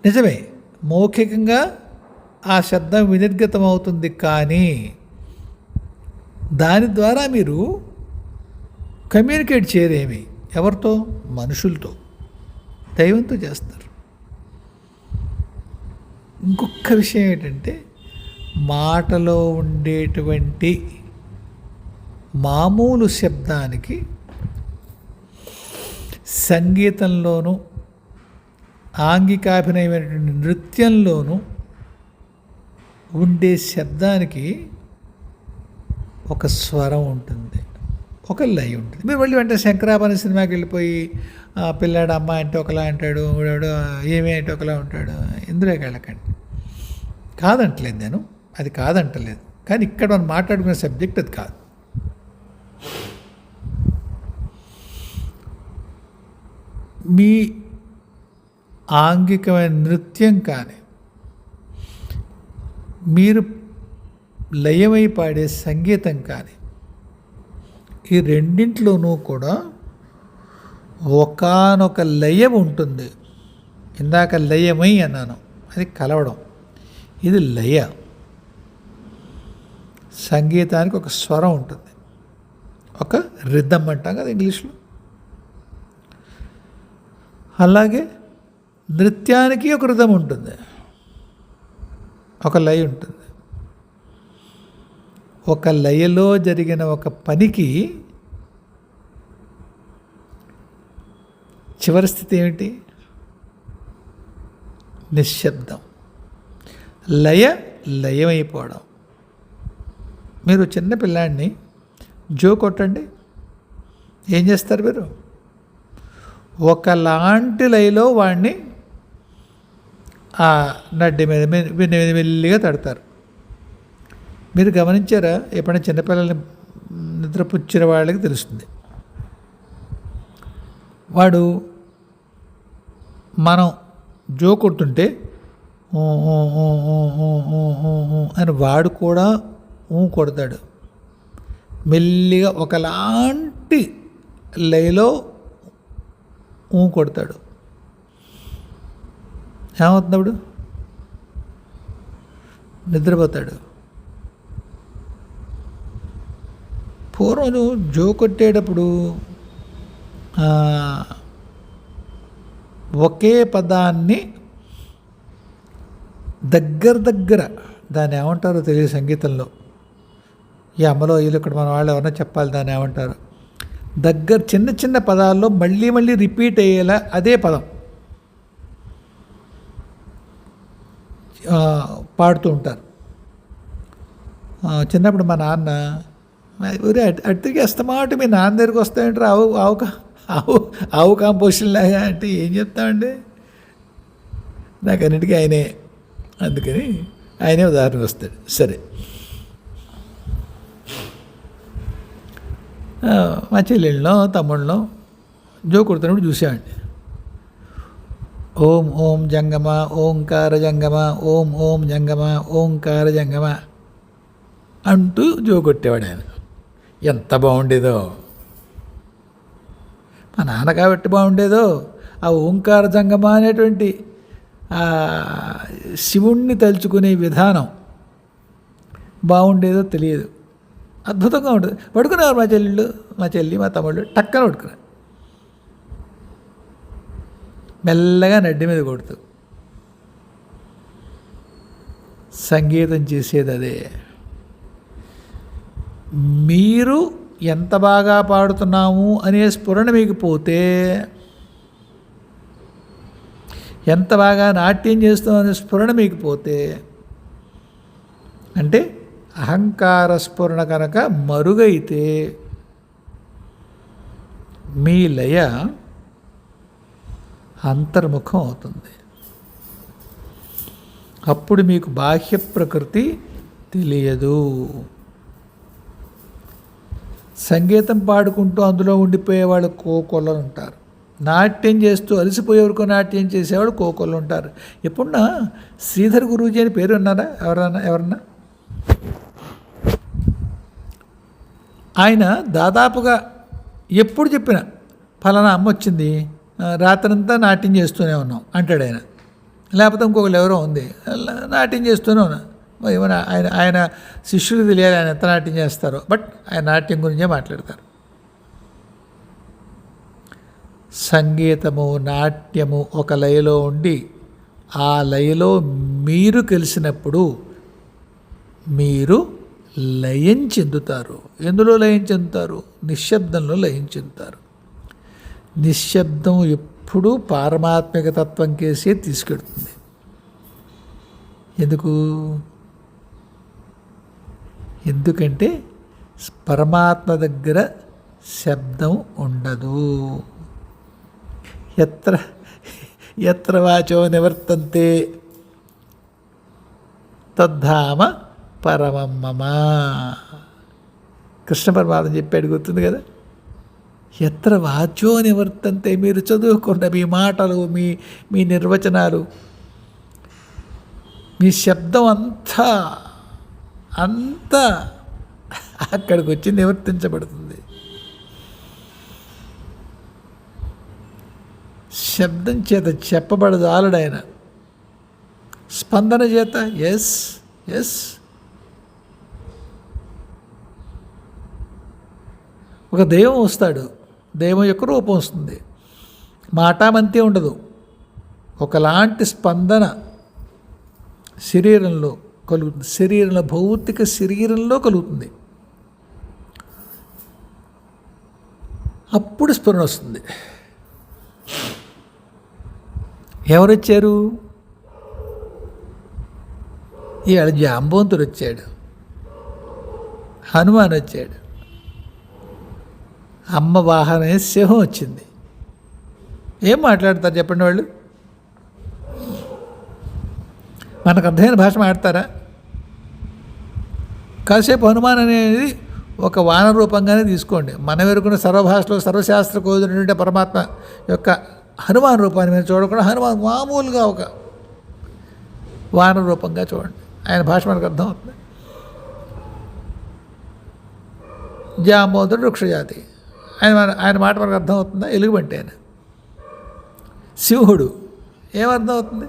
నిజమే, మౌఖికంగా ఆ శబ్దం వినిర్గతం అవుతుంది, కానీ దాని ద్వారా మీరు కమ్యూనికేట్ చేయరేమి. ఎవరితో? మనుషులతో, దైవంతో చేస్తారు. ఇంకొక విషయం ఏంటంటే, మాటలో ఉండేటువంటి మామూలు శబ్దానికి సంగీతంలోనూ ఆంగికాభినయమైనటువంటి నృత్యంలోనూ ఉండే శబ్దానికి ఒక స్వరం ఉంటుంది, ఒక లయ ఉంటుంది. మీరు మళ్ళీ వెంటనే శంకరాభరణ సినిమాకి వెళ్ళిపోయి పిల్లాడు అమ్మ అంటే ఒకలా అంటాడు, వాడు ఏమి అంటే ఒకలా ఉంటాడు, ఇందులోకి వెళ్ళకండి. కాదంటలేదు నేను, అది కాదంటలేదు, కానీ ఇక్కడ మనం మాట్లాడుకునే సబ్జెక్ట్ అది కాదు. మీ ఆంగికమైన నృత్యం కానీ, మీరు లయమై పాడే సంగీతం కానీ, ఈ రెండింటిలోనూ కూడా ఒకానొక లయం ఉంటుంది. ఇందాక లయమై అన్నాను, అది కలవడం. ఇది లయ. సంగీతానికి ఒక స్వరం ఉంటుంది, ఒక రిథమ్ అంటాం కదా ఇంగ్లీష్లో. అలాగే నృత్యానికి ఒక రిథమ్ ఉంటుంది, ఒక లయ ఉంటుంది. ఒక లయలో జరిగిన ఒక పనికి చివరి స్థితి ఏమిటి? నిశ్శబ్దం. లయ లయమైపోవడం. మీరు చిన్న పిల్లాడిని జో కొట్టండి, ఏం చేస్తారు మీరు? ఒకలాంటి లయలో వాడిని ఆ నడ్డి మీద మెల్లిగా తడతారు. మీరు గమనించారా? ఎప్పుడైనా చిన్నపిల్లల్ని నిద్రపుచ్చిన వాళ్ళకి తెలుస్తుంది. వాడు మనం జో కొడుతుంటే అని వాడు కూడా కొడతాడు. మెల్లిగా ఒకలాంటి లయలో కొడతాడు. ఏమవుతున్నప్పుడు నిద్రపోతాడు. పూర్వం జో కొట్టేటప్పుడు ఒకే పదాన్ని దగ్గర దాన్ని ఏమంటారో తెలియదు సంగీతంలో. ఈ అమ్మలో వీళ్ళు ఇక్కడ మన వాళ్ళు ఎవరన్నా చెప్పాలి దాన్ని ఏమంటారు. చిన్న చిన్న పదాల్లో మళ్ళీ రిపీట్ అయ్యేలా అదే పదం పాడుతూ ఉంటారు. చిన్నప్పుడు మా నాన్న ఊరే అట్టికి అస్తమాట మీ నాన్న దగ్గరికి వస్తాయంటారు, ఆవు కాంపోజిషన్ లాగా అంటే ఏం చెప్తామండి, నాకు అన్నిటికీ ఆయనే, అందుకని ఆయనే ఉదాహరణకు వస్తాడు. సరే, మా చెల్లెళ్ళనో తమ్ముళ్ళనో జో కొడుతున్నప్పుడు చూసామండి. ఓం ఓం జంగమ ఓంకార జంగమ ఓం ఓం జంగమ ఓంకార జంగమ అంటూ జో కొట్టేవాడు ఆయన. ఎంత బాగుండేదో, మా నాన్న కాబట్టి బాగుండేదో. ఆ ఓంకార జంగమ అనేటువంటి శివుణ్ణి తలుచుకునే విధానం బాగుండేదో తెలియదు, అద్భుతంగా ఉంటుంది. పడుకునేవారు మా చెల్లి మా తమ్ముళ్ళు టక్కన పడుకున్నారు, మెల్లగా నడ్డి మీద కొడుతూ. సంగీతం చేసేది అదే. మీరు ఎంత బాగా పాడుతున్నాము అనే స్ఫురణ మీకు పోతే, ఎంత బాగా నాట్యం చేస్తున్నాం అనే స్ఫురణ మీకు పోతే, అంటే అహంకార స్ఫురణ కనుక మరుగైతే మీ లయ అంతర్ముఖం అవుతుంది. అప్పుడు మీకు బాహ్య ప్రకృతి తెలియదు. సంగీతం పాడుకుంటూ అందులో ఉండిపోయేవాళ్ళు కోకొల్లలు ఉంటారు. నాట్యం చేస్తూ అలసిపోయే వరకు నాట్యం చేసేవాళ్ళు కోకొల్లు ఉంటారు. ఎప్పుడన్నా శ్రీధర్ గురూజీ అని పేరు ఉన్నారా ఎవరన్నా? ఆయన దాదాపుగా ఎప్పుడు చెప్పిన ఫలానా అమ్మ వచ్చింది, రాత్రంతా నాట్యం చేస్తూనే ఉన్నాం అంటాడు ఆయన. లేకపోతే ఇంకొకరు ఎవరో ఉంది, నాట్యం చేస్తూనే ఉన్నా. ఏమైనా ఆయన శిష్యులు తెలియాలి ఆయన ఎంత నాట్యం చేస్తారో, బట్ ఆయన నాట్యం గురించే మాట్లాడతారు. సంగీతము, నాట్యము ఒక లయలో ఉండి ఆ లయలో మీరు కలిసినప్పుడు మీరు లయం చెందుతారు. ఎందులో లయం చెందుతారు? నిశ్శబ్దంలో లయం చెందుతారు. నిశ్శబ్దం ఎప్పుడూ పారమాత్మిక తత్వం కేసే తీసుకెడుతుంది. ఎందుకంటే పరమాత్మ దగ్గర శబ్దం ఉండదు. ఎత్ర వాచో నివర్తంతే తద్ధామ పరమం మమ. కృష్ణ పరమాత్మ చెప్పాడు, గుర్తుంది కదా. ఎత్ర వాచో నివర్తంతే, మీరు చదువుకున్న మీ మాటలు, మీ నిర్వచనాలు, మీ శబ్దం అంతా అక్కడికి వచ్చి నివర్తించబడుతుంది. శబ్దం చేత చెప్పబడదు ఆల్రెడీ ఆయన, స్పందన చేత ఎస్ ఎస్. ఒక దైవం వస్తాడు, దైవం యొక్క రూపం వస్తుంది, మాటామంతే ఉండదు. ఒకలాంటి స్పందన శరీరంలో కలుగుతుంది, శరీరంలో, భౌతిక శరీరంలో కలుగుతుంది. అప్పుడు స్ఫురణ వస్తుంది. ఎవరొచ్చారు? ఇవాళ జాంబవంతుడు వచ్చాడు, హనుమాన్ వచ్చాడు, అమ్మ వాహనమే సింహం వచ్చింది. ఏం మాట్లాడతారు చెప్పండి వాళ్ళు? మనకు అర్థమైన భాష మాట్లాడతారా? కాసేపు హనుమాన్ అనేది ఒక వాన రూపంగానే తీసుకోండి. మనం ఎరుకున్న సర్వభాషలో సర్వశాస్త్ర కోదినటువంటి పరమాత్మ యొక్క హనుమాన్ రూపాన్ని మీరు చూడకుండా హనుమాన్ మామూలుగా ఒక వాన రూపంగా చూడండి. ఆయన భాష మనకు అర్థమవుతుంది. జాంబవంతుడు వృక్షజాతి, ఆయన మాట మనకు అర్థమవుతుందా? ఎలుగుబంటి ఆయన. సింహుడు ఏమర్థం అవుతుంది?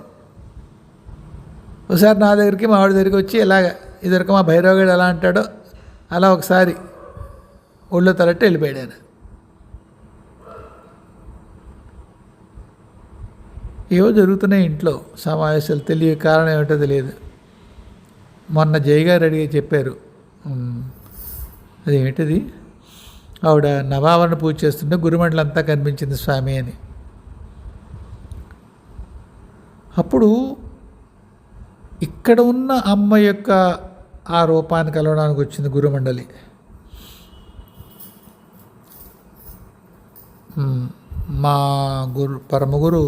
ఒకసారి నా దగ్గరికి మా వాడి దగ్గరికి వచ్చి ఇలాగ ఇదివరకు మా భైరవగాడు ఎలా అంటాడో అలా ఒకసారి ఒళ్ళో తలట్టి వెళ్ళిపోయాడు ఆయన. ఏవో జరుగుతున్నాయి ఇంట్లో సమావేశాలు, తెలియ కారణం ఏమిటో తెలియదు. మొన్న జయ గారు అడిగి చెప్పారు, అదేమిటిది, ఆవిడ నవావరణ పూజ చేస్తుంటే గురుమండలంతా కనిపించింది స్వామి అని. అప్పుడు ఇక్కడ ఉన్న అమ్మ యొక్క ఆ రూపాన్ని కలవడానికి వచ్చింది గురుమండలి. మా పరమగురు,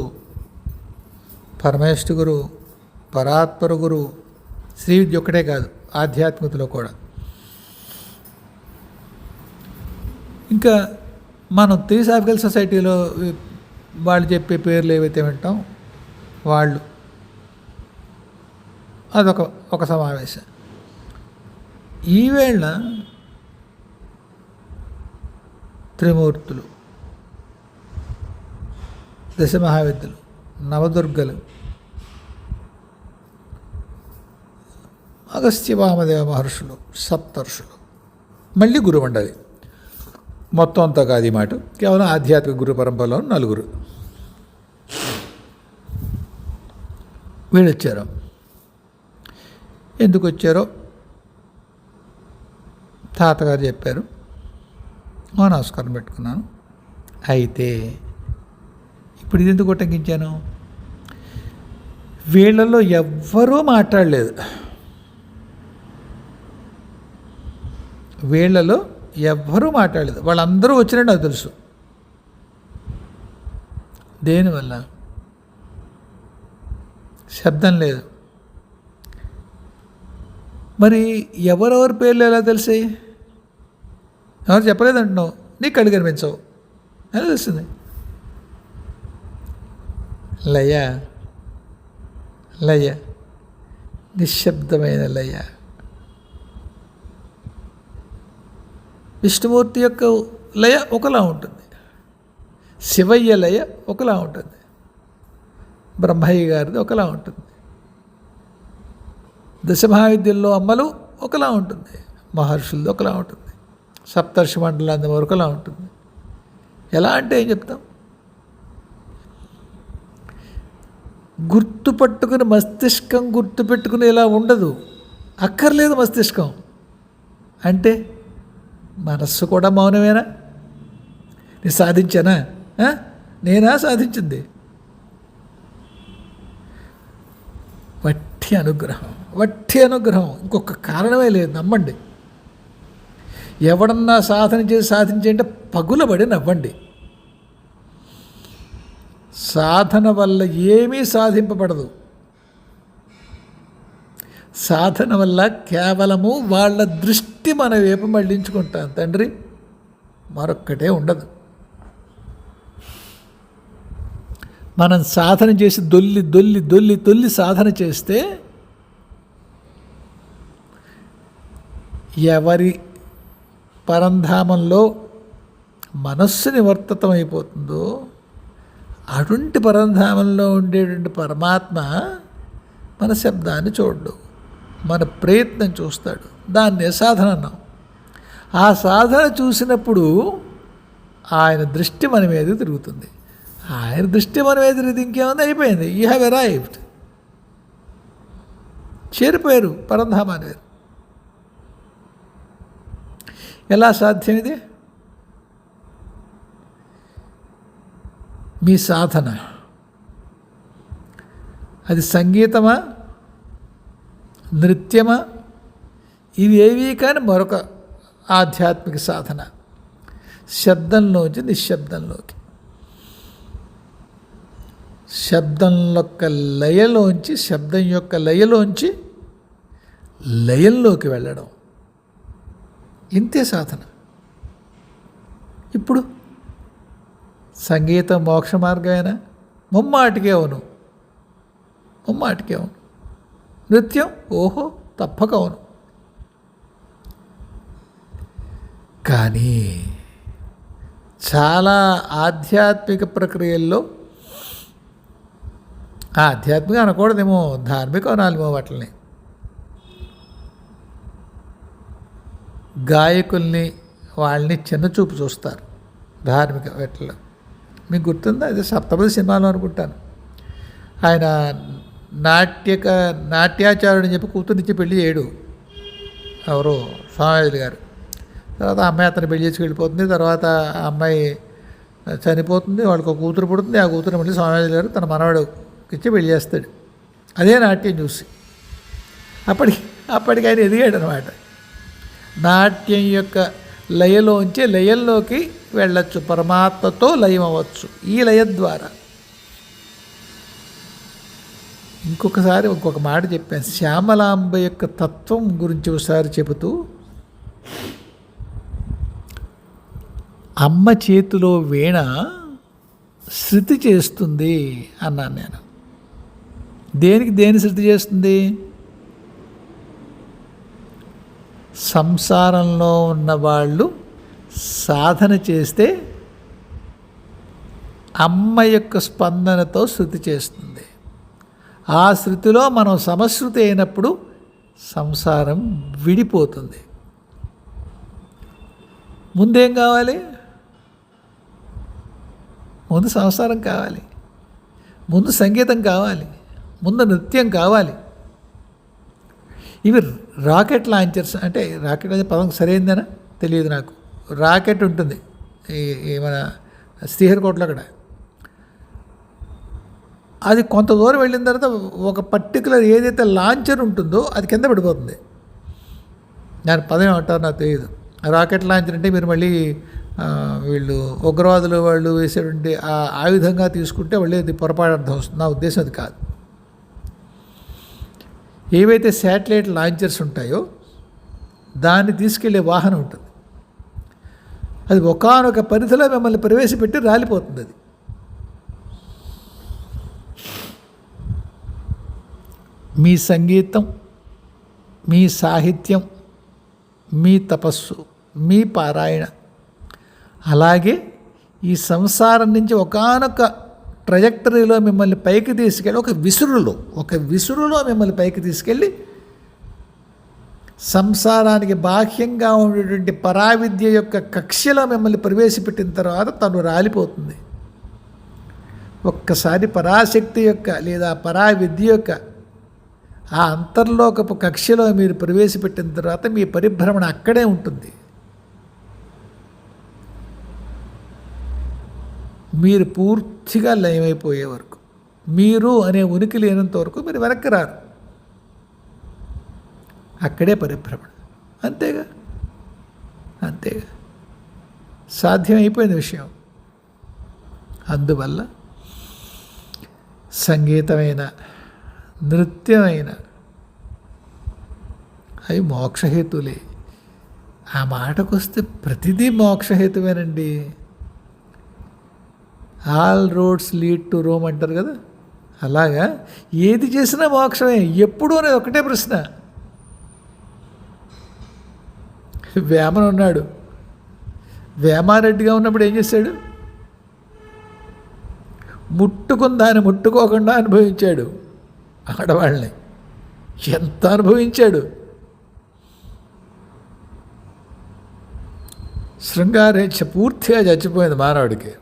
పరమేష్ఠ గురు, పరాత్పర గురు, శ్రీ విద్య ఒక్కటే కాదు, ఆధ్యాత్మికతలో కూడా. ఇంకా మనం థియోసాఫికల్ సొసైటీలో వాళ్ళు చెప్పే పేర్లు ఏవైతే వింటాం వాళ్ళు, అదొక సమావేశం. ఈవేళ త్రిమూర్తులు, దశమహావిద్యలు, నవదుర్గలు, అగస్త్య వామదేవ మహర్షులు, సప్తర్షులు, మళ్ళీ గురుమండలి, మొత్తం అంతా కాదు ఈ మాట, కేవలం ఆధ్యాత్మిక గురు పరంపరలో 4 వీళ్ళు వచ్చారు. ఎందుకు వచ్చారో తాతగారు చెప్పారు, నమస్కారం పెట్టుకున్నాను. అయితే ఇప్పుడు ఇది ఎందుకు ఉటంకించాను? వీళ్ళల్లో ఎవ్వరూ మాట్లాడలేదు. వీళ్ళలో ఎవ్వరూ మాట్లాడలేదు. వాళ్ళందరూ వచ్చినట్టు నాకు తెలుసు. దేనివల్ల? శబ్దం లేదు, మరి ఎవరెవరి పేర్లు ఎలా తెలిసాయి? ఎవరు చెప్పలేదంటున్నావు, నీకు కళ్ళు కనిపించవు, ఎలా తెలుస్తుంది? లయ, లయ, నిశ్శబ్దమైన లయ. విష్ణుమూర్తి యొక్క లయ ఒకలా ఉంటుంది, శివయ్య లయ ఒకలా ఉంటుంది, బ్రహ్మయ్య గారిది ఒకలా ఉంటుంది, దశమహావిద్యల్లో అమ్మలు ఒకలా ఉంటుంది, మహర్షులది ఒకలా ఉంటుంది, సప్తర్షి మండలాంది ఒకలా ఉంటుంది. ఎలా అంటే ఏం చెప్తాం? గుర్తుపట్టుకుని మస్తిష్కం గుర్తుపెట్టుకుని ఇలా ఉండదు, అక్కర్లేదు మస్తిష్కం. అంటే మనస్సు కూడా మౌనమేనా? నేను సాధించానా? నేనా సాధించింది? వట్టి అనుగ్రహం, వట్టి అనుగ్రహం, ఇంకొక కారణమే లేదు. నమ్మండి. ఎవడన్నా సాధన చేసి సాధించేంటే పగులబడి నవ్వండి. సాధన వల్ల ఏమీ సాధింపబడదు. సాధన వల్ల కేవలము వాళ్ళ దృష్టి మన వైపు మళ్ళించుకుంటాం తండ్రి, మరొక్కటే ఉండదు. మనం సాధన చేసి దొల్లి దొల్లి దొల్లి దొల్లి సాధన చేస్తే ఎవరి పరంధామంలో మనస్సు నివర్తితం అయిపోతుందో అటువంటి పరంధామంలో ఉండేటువంటి పరమాత్మ మన శబ్దాన్ని చూడడు, మన ప్రయత్నం చూస్తాడు. దాన్నే సాధన అన్నాం. ఆ సాధన చూసినప్పుడు ఆయన దృష్టి మన మీద తిరుగుతుంది. ఆయన దృష్టి మన మీద తిరిగి ఇంకేముంది, అయిపోయింది. యూ హ్యావ్ అరైవ్డ్, చేరిపోయారు పరంధామాన్ని. ఎలా సాధ్యం ఇది? మీ సాధన అది సంగీతమా, నృత్యమా, ఇవి ఏవి కానీ మరొక ఆధ్యాత్మిక సాధన. శబ్దంలోంచి నిశ్శబ్దంలోకి, శబ్దం యొక్క లయలోంచి, శబ్దం యొక్క లయలోంచి లయంలోకి వెళ్ళడం, ఇంతే సాధన. ఇప్పుడు సంగీతం మోక్ష మార్గమేనా? ముమ్మాటికే అవును, ముమ్మాటికే అవును. నృత్యం ఓహో తప్పక అవును. కానీ చాలా ఆధ్యాత్మిక ప్రక్రియల్లో, ఆధ్యాత్మిక అనకూడదేమో, ధార్మిక అనాలేమో వాటిని, గాయకుల్ని వాళ్ళని చిన్నచూపు చూస్తారు ధార్మిక వేటల్లో. మీకు గుర్తుందా? అది సప్తపది సినిమాలో అనుకుంటాను. ఆయన నాట్యాచార్యుడు అని చెప్పి కూతురునిచ్చి పెళ్లి చేయడు, ఎవరు స్వామివారి గారు. తర్వాత అమ్మాయి అతను పెళ్లి చేసి వెళ్ళిపోతుంది. తర్వాత ఆ అమ్మాయి చనిపోతుంది, వాళ్ళకి ఒక కూతురు పుడుతుంది. ఆ కూతురు మళ్ళీ స్వామివారి గారు తన మనవాడికి ఇచ్చి పెళ్లి చేస్తాడు. అదే నాట్యం చూసి అప్పటికి ఆయన ఎదిగాడు అనమాట. నాట్యం యొక్క లయలోంచి లయంలోకి వెళ్ళచ్చు, పరమాత్మతో లయం అవ్వచ్చు ఈ లయ ద్వారా. ఇంకొక మాట చెప్పాను, శ్యామలాంబ యొక్క తత్వం గురించి ఒకసారి చెబుతూ, అమ్మ చేతిలో వీణ శృతి చేస్తుంది అన్నాను నేను. దేని శృతి చేస్తుంది? సంసారంలో ఉన్న వాళ్ళు సాధన చేస్తే అమ్మ యొక్క స్పందనతో శృతి చేస్తుంది. ఆ శృతిలో మనం సమశ్రుతి అయినప్పుడు సంసారం విడిపోతుంది. ముందేం కావాలి? ముందు సంసారం కావాలి, ముందు సంగీతం కావాలి, ముందు నృత్యం కావాలి. ఇవి రాకెట్ లాంచర్స్, అంటే రాకెట్ అనే పదం సరైందేనా తెలియదు నాకు. రాకెట్ ఉంటుంది ఈ మన శ్రీహరికోటలో, అక్కడ అది కొంత దూరం వెళ్ళిన తర్వాత ఒక పర్టికులర్ ఏదైతే లాంచర్ ఉంటుందో అది కింద పడిపోతుంది. దాని పదం ఏమంటారు నాకు తెలియదు. రాకెట్ లాంచర్ అంటే మీరు మళ్ళీ వీళ్ళు ఉగ్రవాదులు వాళ్ళు వేసేటువంటి ఆ ఆయుధంగా తీసుకుంటే మళ్ళీ అది పొరపాటు అర్థం వస్తుంది. నా ఉద్దేశం అది కాదు. ఏవైతే శాటిలైట్ లాంచర్స్ ఉంటాయో దాన్ని తీసుకెళ్లే వాహనం ఉంటుంది. అది ఒకానొక పరిధిలో మిమ్మల్ని ప్రవేశపెట్టి రాలిపోతుంది. అది మీ సంగీతం, మీ సాహిత్యం, మీ తపస్సు, మీ పారాయణ, అలాగే ఈ సంసారం నుంచి ఒకానొక ట్రజెక్టరీలో మిమ్మల్ని పైకి తీసుకెళ్ళి ఒక విసురులో మిమ్మల్ని పైకి తీసుకెళ్ళి సంసారానికి బాహ్యంగా ఉండేటువంటి పరావిద్య యొక్క కక్ష్యలో మిమ్మల్ని ప్రవేశపెట్టిన తర్వాత తను రాలిపోతుంది. ఒక్కసారి పరాశక్తి యొక్క లేదా పరావిద్య యొక్క ఆ అంతర్లోకపు కక్ష్యలో మీరు ప్రవేశపెట్టిన తర్వాత మీ పరిభ్రమణ అక్కడే ఉంటుంది. మీరు పూర్తిగా లయమైపోయే వరకు, మీరు అనే ఉనికి లేనంత వరకు మీరు వెనక్కి రారు. అక్కడే పరిభ్రమణ. అంతేగా సాధ్యమైపోయిన విషయం. అందువల్ల సంగీతమైన, నృత్యమైన అవి మోక్షహేతులే. ఆ మాటకొస్తే ప్రతిదీ మోక్షహేతువేనండి. All roads lead to Rome అంటారు కదా, అలాగా ఏది చేసినా మోక్షమే ఎప్పుడు అనేది ఒకటే ప్రశ్న. వేమన ఉన్నాడు, వేమారెడ్డిగా ఉన్నప్పుడు ఏం చేశాడు? దాన్ని ముట్టుకోకుండా అనుభవించాడు. ఆడవాళ్ళని ఎంత అనుభవించాడు. శృంగారేచ్ఛ పూర్తిగా చచ్చిపోయింది మానవుడికి.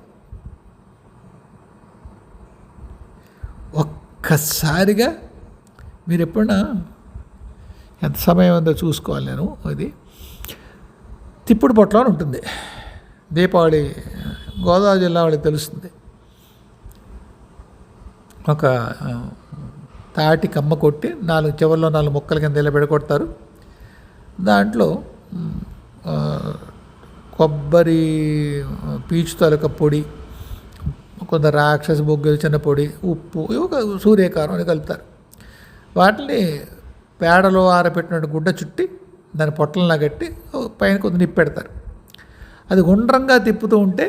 ఒక్కసారిగా మీరు ఎప్పుడన్నా, ఎంత సమయం ఉందో చూసుకోవాలి నేను, అది తిప్పుడు పొట్ల అని ఉంటుంది. దీపావళి గోదావరి జిల్లా వాళ్ళకి తెలుస్తుంది. ఒక తాటి కమ్మ కొట్టి చివరిలో 4 ముక్కల కింద నిలబెడకొడతారు. దాంట్లో కొబ్బరి పీచు తాలూక పొడి, కొంత రాక్షస బొగ్గలు చిన్న పొడి, ఉప్పు, ఒక సూర్యకారం అని కలుపుతారు. వాటిని పేడలో ఆరబెట్టినట్టు గుడ్డ చుట్టి దాని పొట్టలలా కట్టి పైన కొంత నిప్పు పెడతారు. అది గుండ్రంగా తిప్పుతూ ఉంటే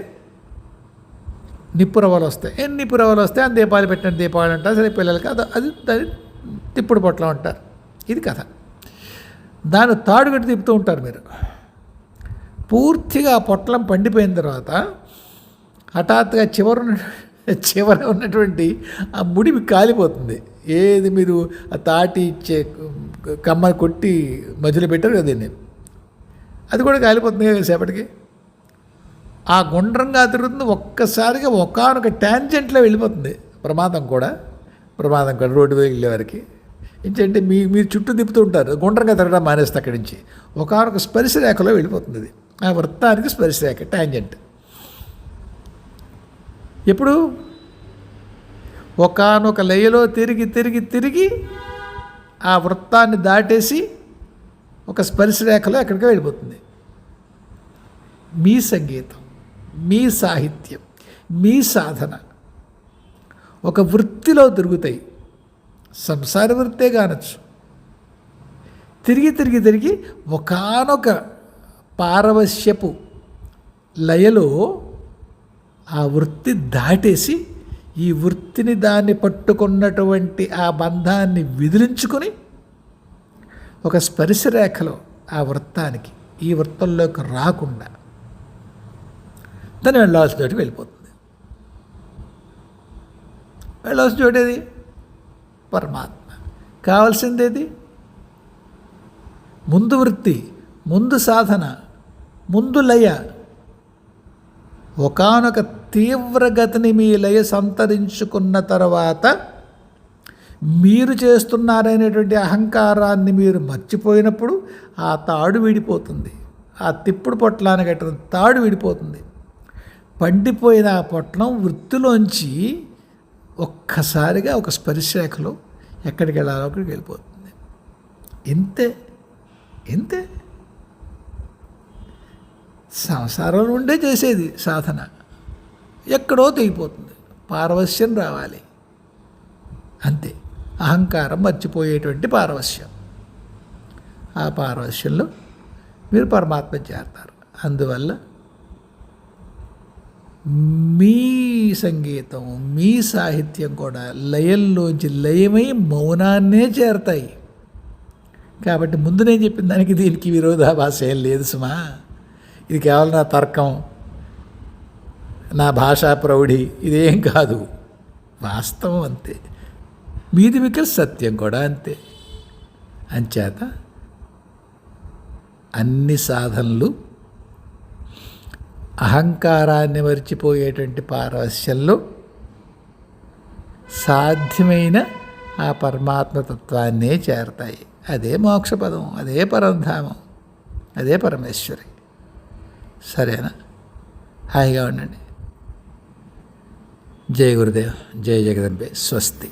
నిప్పు రవ్వలు వస్తాయి. ఎన్ని నిప్పు రవ్వలు వస్తాయి అని దీపాలు పెట్టిన దీపావళి అంటారు. సరే పిల్లలకి అది దాని తిప్పుడు పొట్లం అంటారు. ఇది కథ. దాన్ని తాడుగట్టి తిప్పుతూ ఉంటారు మీరు. పూర్తిగా ఆ పొట్లం పండిపోయిన తర్వాత హఠాత్తుగా చివర ఉన్నటువంటి ఆ ముడి కాలిపోతుంది. ఏది మీరు ఆ తాటి ఇచ్చే కమ్మ కొట్టి మధ్యలో పెట్టారు కదా దీన్ని, అది కూడా కాలిపోతుంది కదా సేపటికి. ఆ గుండ్రంగా తిరుగుతుంది. ఒక్కసారిగా ఒకానొక ట్యాంజెంట్లో వెళ్ళిపోతుంది. ప్రమాదం కూడా రోడ్డు మీద వెళ్ళేవారికి ఏంటంటే మీరు చుట్టూ తిప్పుతూ ఉంటారు, గుండ్రంగా తిరగడం మానేస్తే అక్కడి నుంచి ఒకానొక స్పర్శ రేఖలో వెళ్ళిపోతుంది. అది ఆ వృత్తానికి స్పర్శ రేఖ, ట్యాంజెంట్. ఎప్పుడు ఒకానొక లయలో తిరిగి ఆ వృత్తాన్ని దాటేసి ఒక స్పర్శ రేఖలో ఎక్కడికి వెళ్ళిపోతుంది. మీ సంగీతం, మీ సాహిత్యం, మీ సాధన ఒక వృత్తిలో తిరుగుతాయి. సంసార వృత్తే కానొచ్చు. తిరిగి ఒకానొక పారవశ్యపు లయలో ఆ వృత్తి దాటేసి ఈ వృత్తిని దాన్ని పట్టుకున్నటువంటి ఆ బంధాన్ని విదిలించుకొని ఒక స్పర్శ రేఖలో ఆ వృత్తానికి, ఈ వృత్తంలోకి రాకుండా తను వెళ్ళాల్సిన చోటుకి వెళ్ళిపోతుంది. వెళ్ళాల్సిన చోటేది పరమాత్మ. కావాల్సిందేది ముందు వృత్తి, ముందు సాధన, ముందు లయ. ఒకానొక తీవ్రగతిని మీ లయ సంతరించుకున్న తర్వాత మీరు చేస్తున్నారనేటువంటి అహంకారాన్ని మీరు మర్చిపోయినప్పుడు ఆ తాడు విడిపోతుంది. ఆ తిప్పుడు పొట్లాన్ని కట్టిన తాడు విడిపోతుంది. పండిపోయిన ఆ పొట్లం వృత్తిలోంచి ఒక్కసారిగా ఒక స్పర్శరేఖలో ఎక్కడికి వెళ్ళాలో అక్కడికి వెళ్ళిపోతుంది. ఇంతే సంసారం నుండే చేసేది సాధన. ఎక్కడో తెగిపోతుంది, పారవశ్యం రావాలి అంతే. అహంకారం మర్చిపోయేటువంటి పారవశ్యం. ఆ పారవశ్యంలో మీరు పరమాత్మ చేరతారు. అందువల్ల మీ సంగీతం, మీ సాహిత్యం కూడా లయంలోంచి లయమై మౌనాన్నే చేరతాయి. కాబట్టి ముందు నేను చెప్పిన దానికి దీనికి విరోధాభాస ఏం లేదు సుమా. ఇది కేవలం నా తర్కం, నా భాషా ప్రౌఢి, ఇదేం కాదు. వాస్తవం అంతే. మీది మీకు సత్యం కూడా అంతే. అంచేత అన్ని సాధనలు అహంకారాన్ని మర్చిపోయేటువంటి పారవశ్యంలో సాధ్యమైన ఆ పరమాత్మతత్వాన్నే చేరతాయి. అదే మోక్షపదం, అదే పరంధామం, అదే పరమేశ్వరి. సరేనా? హాయిగా ఉండండి. జయ గురుదేవ్, జయ జగదంబే, స్వస్తి.